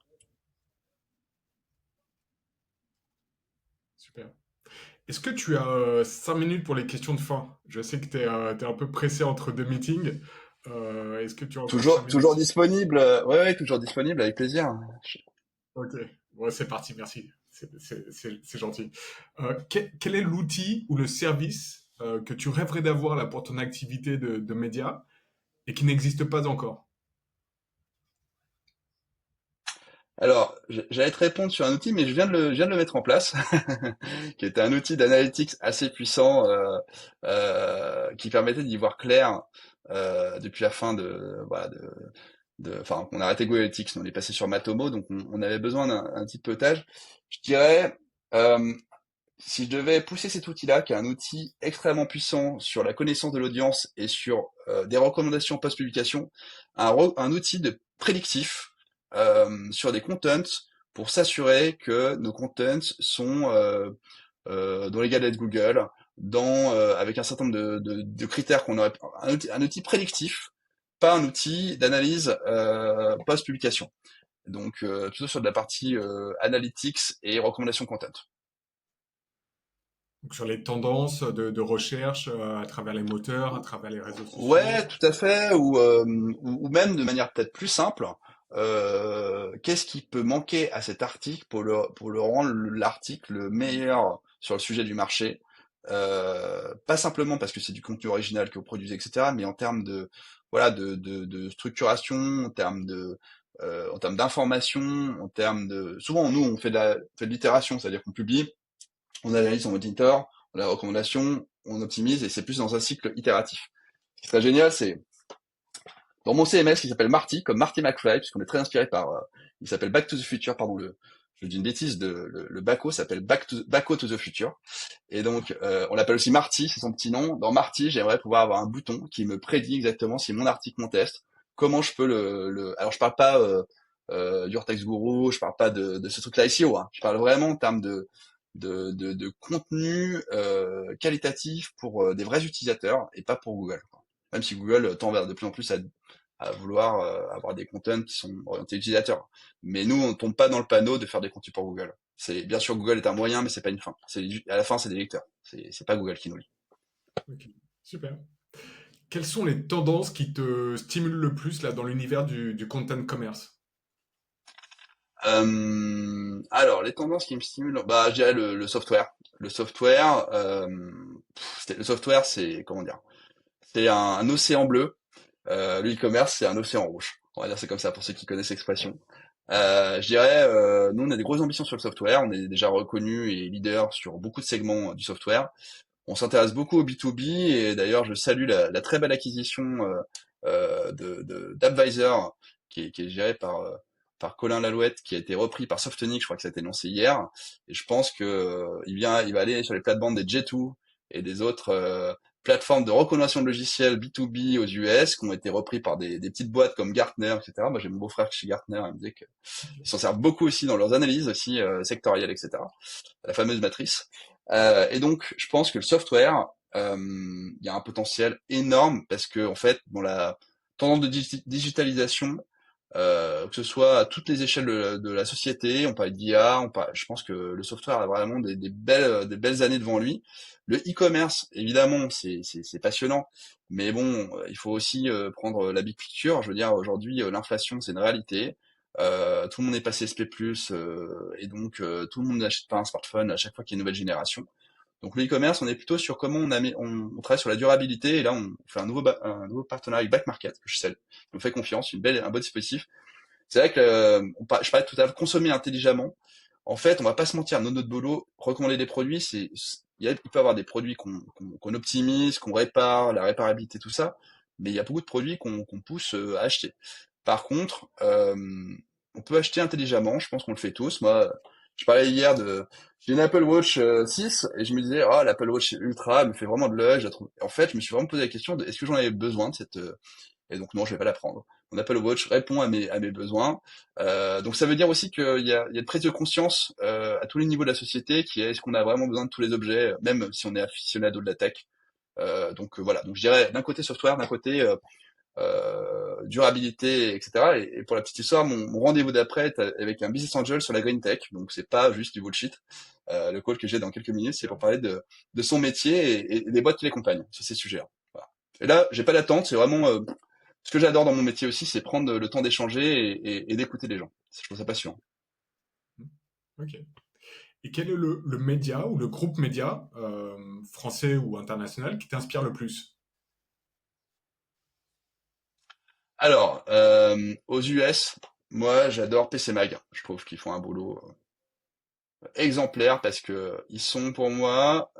Super. Est-ce que tu as 5 minutes pour les questions de fin? Je sais que tu es, un peu pressé entre deux meetings. Est-ce que tu as encore cinq Toujours minutes? disponible. Ouais, ouais, toujours disponible avec plaisir. Ok, bon, c'est parti, merci. C'est gentil. Quel est l'outil ou le service que tu rêverais d'avoir là pour ton activité de média et qui n'existe pas encore? Alors, j'allais te répondre sur un outil, mais je viens de le mettre en place, qui était un outil d'analytics assez puissant, qui permettait d'y voir clair depuis la fin enfin, on a arrêté Google Analytics, on est passé sur Matomo, donc on avait besoin d'un petit pilotage. Je dirais, euh, si je devais pousser cet outil-là, qui est un outil extrêmement puissant sur la connaissance de l'audience et sur des recommandations post-publication, un outil de prédictif sur des contents pour s'assurer que nos contents sont dans les galets de Google, avec un certain nombre de critères qu'on aurait, un outil prédictif, pas un outil d'analyse post-publication. Donc plutôt sur de la partie analytics et recommandations content. Donc, sur les tendances de recherche à travers les moteurs, à travers les réseaux Ouais, sociaux. tout à fait, ou même de manière peut-être plus simple, qu'est-ce qui peut manquer à cet article pour le rendre l'article meilleur sur le sujet du marché? Pas simplement parce que c'est du contenu original que vous produisez, etc., mais en termes de, voilà, de structuration, en termes d'information, en termes de, souvent nous on fait de l'itération, c'est-à-dire qu'on publie, on analyse, on monitor, on a la recommandation, on optimise, et c'est plus dans un cycle itératif. Ce qui serait génial, c'est dans mon CMS qui s'appelle Marty, comme Marty McFly, puisqu'on est très inspiré il s'appelle Back to the Future, pardon, je dis une bêtise, le Baco s'appelle Baco to the Future. Et donc, on l'appelle aussi Marty, c'est son petit nom. Dans Marty, j'aimerais pouvoir avoir un bouton qui me prédit exactement si mon article, mon test, comment je peux alors je parle pas, d'Urtex Guru, je parle pas de ce truc-là SEO, hein. Je parle vraiment en termes de contenu, qualitatif pour des vrais utilisateurs et pas pour Google, quoi. Même si Google tend vers de plus en plus à vouloir avoir des contenus qui sont orientés utilisateurs. Mais nous, on tombe pas dans le panneau de faire des contenus pour Google. C'est bien sûr Google est un moyen, mais c'est pas une fin. À la fin, c'est des lecteurs. C'est pas Google qui nous lit. Ok, super. Quelles sont les tendances qui te stimulent le plus là dans l'univers du content commerce? Alors, les tendances qui me stimulent, bah, je dirais le software. Le software, le software, c'est comment dire? C'est un océan bleu. Le e-commerce, c'est un océan rouge. On va dire c'est comme ça pour ceux qui connaissent l'expression. Je dirais, nous, on a des grosses ambitions sur le software. On est déjà reconnu et leader sur beaucoup de segments du software. On s'intéresse beaucoup au B2B et d'ailleurs, je salue la très belle acquisition d'Advisor qui est gérée par Colin Lalouette, qui a été repris par Softonic, je crois que ça a été annoncé hier. Et je pense que il va aller sur les plates-bandes des J2 et des autres plateformes de reconnaissance de logiciels B2B aux US qui ont été repris par des petites boîtes comme Gartner, etc. Moi, j'ai mon beau-frère chez Gartner, il me disait qu'ils s'en servent beaucoup aussi dans leurs analyses aussi sectorielles, etc. La fameuse matrice. Et donc, je pense que le software, il y a un potentiel énorme parce que en fait, dans la tendance de digitalisation, que ce soit à toutes les échelles de la société, on parle d'IA, je pense que le software a vraiment des belles années devant lui. Le e-commerce, évidemment, c'est passionnant, mais bon, il faut aussi prendre la big picture. Je veux dire, aujourd'hui, l'inflation, c'est une réalité. Tout le monde est passé SP+, et donc tout le monde n'achète pas un smartphone à chaque fois qu'il y a une nouvelle génération. Donc le e-commerce, on est plutôt sur comment on travaille sur la durabilité, et là on fait un nouveau partenariat avec Back Market, que je salue. On fait confiance, un bon dispositif. C'est vrai que je parlais tout à l'heure, consommer intelligemment. En fait, on va pas se mentir, notre boulot, recommander des produits, il peut y avoir des produits qu'on optimise, qu'on répare, la réparabilité, tout ça, mais il y a beaucoup de produits qu'on pousse à acheter. Par contre, on peut acheter intelligemment, je pense qu'on le fait tous. Moi, je parlais hier j'ai une Apple Watch 6 et je me disais, ah, l'Apple Watch Ultra elle me fait vraiment de l'œil, je la trouve. En fait, je me suis vraiment posé la question de est-ce que j'en avais besoin de cette et donc non, je vais pas la prendre. Mon Apple Watch répond à mes besoins. Donc ça veut dire aussi qu'il y a une prise de conscience à tous les niveaux de la société qui est est-ce qu'on a vraiment besoin de tous les objets, même si on est aficionado de la tech. Donc voilà. Donc je dirais d'un côté software, d'un côté durabilité, etc. Et pour la petite histoire, mon rendez-vous d'après est avec un business angel sur la green tech, donc c'est pas juste du bullshit. Le call que j'ai dans quelques minutes, c'est pour parler de son métier et des boîtes qui l'accompagnent sur ces sujets-là. Voilà. Et là, j'ai pas d'attente, c'est vraiment ce que j'adore dans mon métier aussi, c'est prendre le temps d'échanger et d'écouter les gens. Je trouve ça passionnant. Ok. Et quel est le média ou le groupe média, français ou international, qui t'inspire le plus? Alors, aux US, moi, j'adore PC Mag. Je trouve qu'ils font un boulot exemplaire parce que ils sont pour moi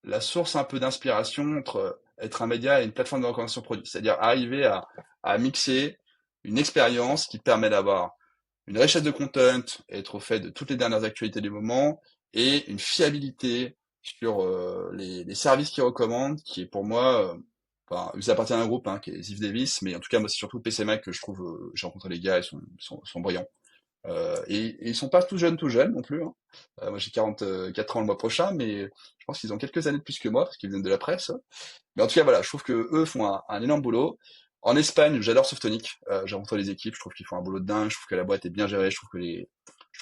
la source un peu d'inspiration entre être un média et une plateforme de recommandation de produits. C'est-à-dire arriver à mixer une expérience qui permet d'avoir une richesse de content, être au fait de toutes les dernières actualités du moment, et une fiabilité sur les services qu'ils recommandent, qui est pour moi, enfin, ça appartient à un groupe hein, qui est Ziff Davis, mais en tout cas, moi, c'est surtout PC Mac que je trouve, j'ai rencontré les gars, ils sont brillants. Et ils sont pas tout jeunes non plus. Hein. Moi j'ai 44 ans le mois prochain, mais je pense qu'ils ont quelques années de plus que moi parce qu'ils viennent de la presse. Mais en tout cas voilà, je trouve que eux font un énorme boulot. En Espagne, j'adore Softonic. J'ai rencontré les équipes, je trouve qu'ils font un boulot de dingue. Je trouve que la boîte est bien gérée. Je trouve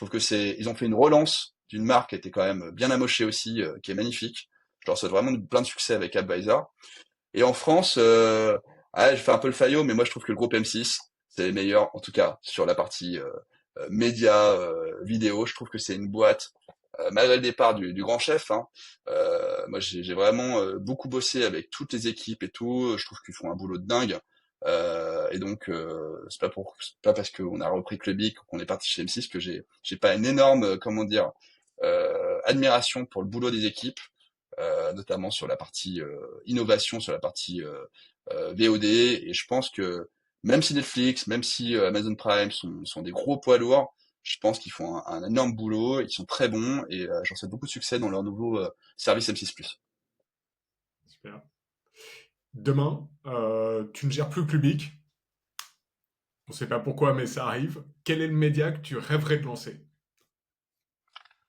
que ils ont fait une relance d'une marque qui était quand même bien amochée aussi, qui est magnifique. Je leur souhaite vraiment plein de succès avec Advisor. Et en France, je fais un peu le faillot, mais moi je trouve que le groupe M6, c'est les meilleurs, en tout cas sur la partie médias, vidéo. Je trouve que c'est une boîte, malgré le départ du grand chef, hein, moi j'ai vraiment beaucoup bossé avec toutes les équipes et tout. Je trouve qu'ils font un boulot de dingue. Et donc c'est pas parce qu'on a repris Clubic ou qu'on est parti chez M6 que j'ai pas une énorme comment dire admiration pour le boulot des équipes, notamment sur la partie innovation, sur la partie VOD. Et je pense que même si Netflix, même si Amazon Prime sont des gros poids lourds, je pense qu'ils font un énorme boulot, ils sont très bons et j'en souhaite beaucoup de succès dans leur nouveau service M6+. Super. Demain, tu ne gères plus Clubic. On ne sait pas pourquoi, mais ça arrive. Quel est le média que tu rêverais de lancer?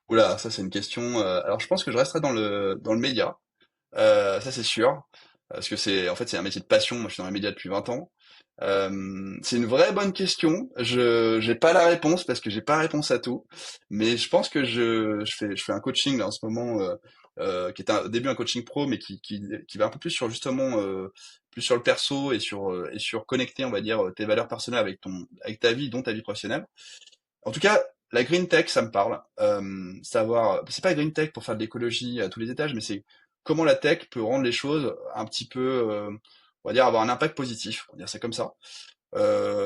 Oula, ça c'est une question. Alors je pense que je resterai dans le média, ça c'est sûr, parce que en fait c'est un métier de passion. Moi je suis dans les médias depuis 20 ans. C'est une vraie bonne question. Je j'ai pas la réponse parce que j'ai pas la réponse à tout, mais je pense que je fais un coaching là en ce moment qui est au début un coaching pro, mais qui va un peu plus sur justement plus sur le perso et sur connecter on va dire tes valeurs personnelles avec ta vie dont ta vie professionnelle. En tout cas, la green tech, ça me parle. Savoir, c'est pas green tech pour faire de l'écologie à tous les étages, mais c'est comment la tech peut rendre les choses un petit peu, on va dire, avoir un impact positif. On va dire c'est comme ça.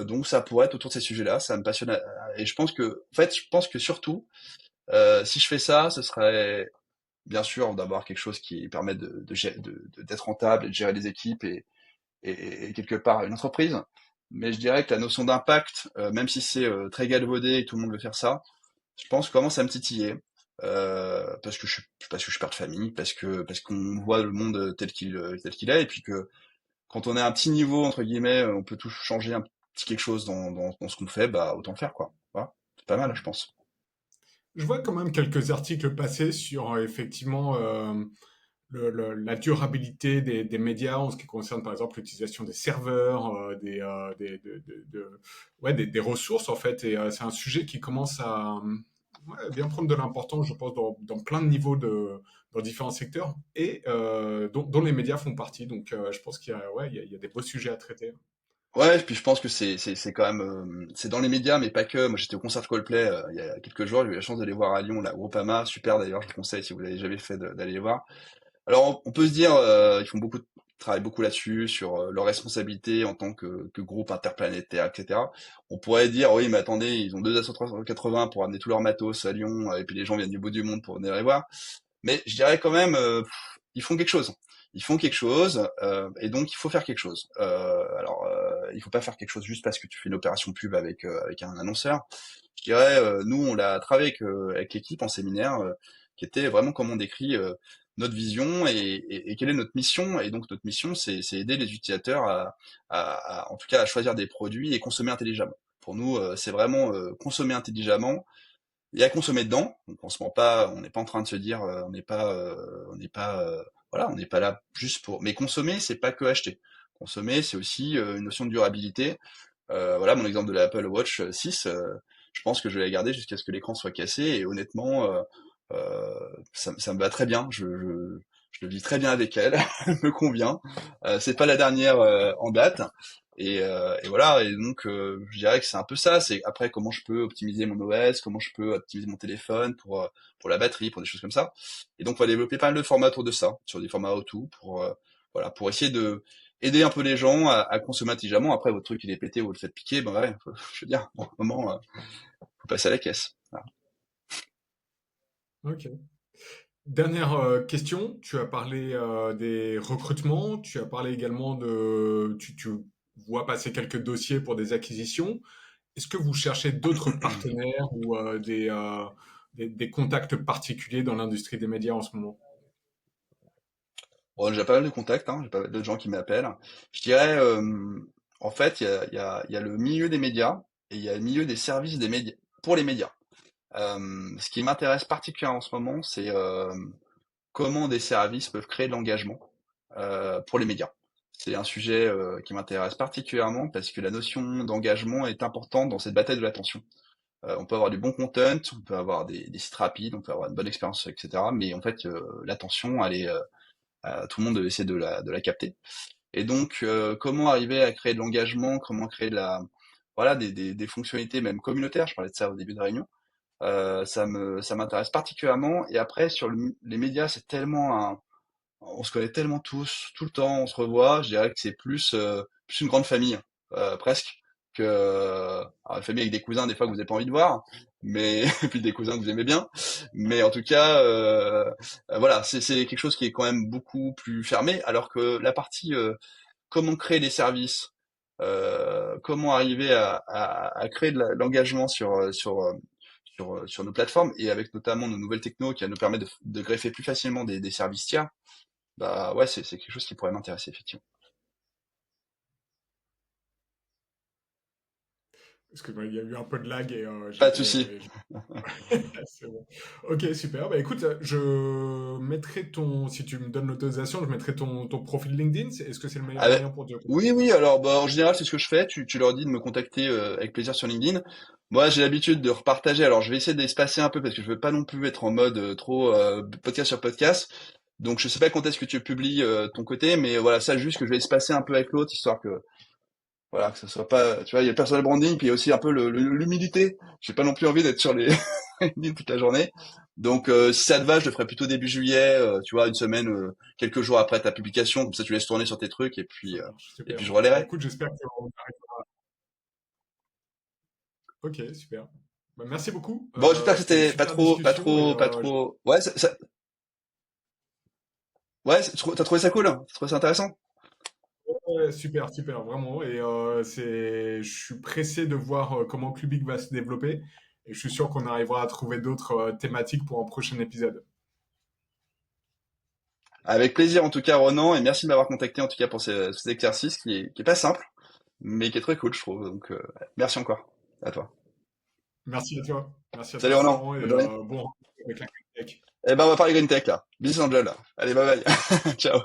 Donc ça pourrait être autour de ces sujets-là. Ça me passionne. Et je pense que, en fait, je pense que surtout, si je fais ça, ce serait bien sûr d'avoir quelque chose qui permet d'être rentable et de gérer des équipes et quelque part une entreprise. Mais je dirais que la notion d'impact, même si c'est très galvaudé et que tout le monde veut faire ça, je pense que commence à me titiller. Parce que je suis père de famille, parce qu'on voit le monde tel qu'il est, et puis que quand on est à un petit niveau entre guillemets, on peut tout changer un petit quelque chose dans ce qu'on fait, bah autant le faire quoi. Voilà. C'est pas mal, je pense. Je vois quand même quelques articles passés sur effectivement la durabilité des médias en ce qui concerne par exemple l'utilisation des serveurs, ouais, des ressources en fait. Et c'est un sujet qui commence à ouais, bien prendre de l'importance, je pense, dans plein de niveaux dans différents secteurs et dont les médias font partie. Donc je pense qu'il y a, ouais, il y a des beaux sujets à traiter. Ouais, et puis je pense que c'est quand même c'est dans les médias, mais pas que. Moi, j'étais au concert de Coldplay il y a quelques jours. J'ai eu la chance d'aller voir à Lyon la Groupama, super d'ailleurs. Je vous conseille si vous l'avez jamais fait d'aller les voir. Alors, on peut se dire, ils font travaillent beaucoup là-dessus, sur leur responsabilité en tant que groupe interplanétaire, etc. On pourrait dire, oui, mais attendez, ils ont deux A380 pour amener tout leur matos à Lyon, et puis les gens viennent du bout du monde pour venir les voir. Mais je dirais quand même, ils font quelque chose. Ils font quelque chose, et donc il faut faire quelque chose. Alors, il faut pas faire quelque chose juste parce que tu fais une opération pub avec un annonceur. Je dirais, nous, on l'a travaillé avec l'équipe en séminaire, qui était vraiment comment on décrit notre vision et quelle est notre mission. Et donc notre mission, c'est aider les utilisateurs en tout cas, à choisir des produits et consommer intelligemment. Pour nous, c'est vraiment consommer intelligemment et à consommer dedans. Donc on se ment pas, on n'est pas en train de se dire, voilà, on n'est pas là juste pour. Mais consommer, c'est pas que acheter. Consommer, c'est aussi une notion de durabilité. Voilà, mon exemple de l'Apple Watch 6, je pense que je vais la garder jusqu'à ce que l'écran soit cassé. Et honnêtement, ça me va très bien. Je le vis très bien avec elle, elle me convient. C'est pas la dernière en date. Et voilà, et donc je dirais que c'est un peu ça. C'est après comment je peux optimiser mon OS, comment je peux optimiser mon téléphone pour la batterie, pour des choses comme ça. Et donc on va développer pas mal de formats autour de ça, sur des formats auto pour voilà, pour essayer de aider un peu les gens à consommer intelligemment. Après votre truc il est pété ou vous le faites piquer, ben ouais, je veux dire, bon, à un moment faut passer à la caisse. Voilà. Ok. Dernière question, tu as parlé des recrutements, tu as parlé également tu vois passer quelques dossiers pour des acquisitions. Est-ce que vous cherchez d'autres partenaires ou des contacts particuliers dans l'industrie des médias en ce moment? Bon, j'ai pas mal de contacts, hein, j'ai pas mal de gens qui m'appellent. Je dirais, en fait, il y a le milieu des médias et il y a le milieu des services des médias pour les médias. Ce qui m'intéresse particulièrement en ce moment, c'est comment des services peuvent créer de l'engagement pour les médias. C'est un sujet qui m'intéresse particulièrement parce que la notion d'engagement est importante dans cette bataille de l'attention. On peut avoir du bon content, on peut avoir des sites rapides, on peut avoir une bonne expérience, etc. Mais en fait, l'attention, elle est, tout le monde essaie de la capter. Et donc, comment arriver à créer de l'engagement, comment créer voilà, des fonctionnalités même communautaires. Je parlais de ça au début de réunion. Ça m'intéresse particulièrement. Et après, sur les médias, c'est tellement on se connaît tellement tous, tout le temps, on se revoit. Je dirais que c'est plus une grande famille, presque, que alors, une famille avec des cousins des fois que vous n'avez pas envie de voir, mais et puis des cousins que vous aimez bien. Mais en tout cas, voilà, c'est quelque chose qui est quand même beaucoup plus fermé, alors que la partie comment créer des services, comment arriver à créer de l'engagement sur nos plateformes et avec notamment nos nouvelles technos qui va nous permettre de greffer plus facilement des services tiers, bah ouais, c'est quelque chose qui pourrait m'intéresser, effectivement. Parce que il y a eu un peu de lag et Pas de souci. c'est bon. Ok, super. Bah écoute, je mettrai ton, si tu me donnes l'autorisation, je mettrai ton profil LinkedIn. Est-ce que c'est le meilleur Avec- moyen pour te... Oui, oui, alors bah, en général, c'est ce que je fais. Tu leur dis de me contacter avec plaisir sur LinkedIn. Moi, j'ai l'habitude de repartager. Alors, je vais essayer d'espacer un peu parce que je veux pas non plus être en mode trop podcast sur podcast. Donc, je sais pas quand est-ce que tu publies ton côté, mais voilà, ça juste que je vais espacer un peu avec l'autre, histoire que voilà, que ça soit pas, tu vois, il y a le personal branding, puis il y a aussi un peu l'humilité. J'ai pas non plus envie d'être sur les LinkedIn toute la journée. Donc, si ça te va, je le ferai plutôt début juillet, tu vois, une semaine, quelques jours après ta publication, comme ça tu laisses tourner sur tes trucs Ça marche, et puis super. je Bah relayerai. écoute, j'espère que... Ok, super. Bah, merci beaucoup. Bon, j'espère que C'était une c'était super discussion et pas trop. Ouais, ouais, t'as trouvé ça cool? T'as trouvé ça intéressant? ouais, super, super, vraiment. Et je suis pressé de voir comment Clubic va se développer. Et je suis sûr qu'on arrivera à trouver d'autres thématiques pour un prochain épisode. Avec plaisir en tout cas, Ronan, et merci de m'avoir contacté en tout cas pour cet exercice qui est pas simple, mais qui est très cool, je trouve. Donc, merci encore à toi. Merci à Salut toi, Ronan, Florent, et bonne journée. bon avec la tech. Eh ben, on va parler Green Tech là. Business Angel là. Allez, bye bye. Ciao.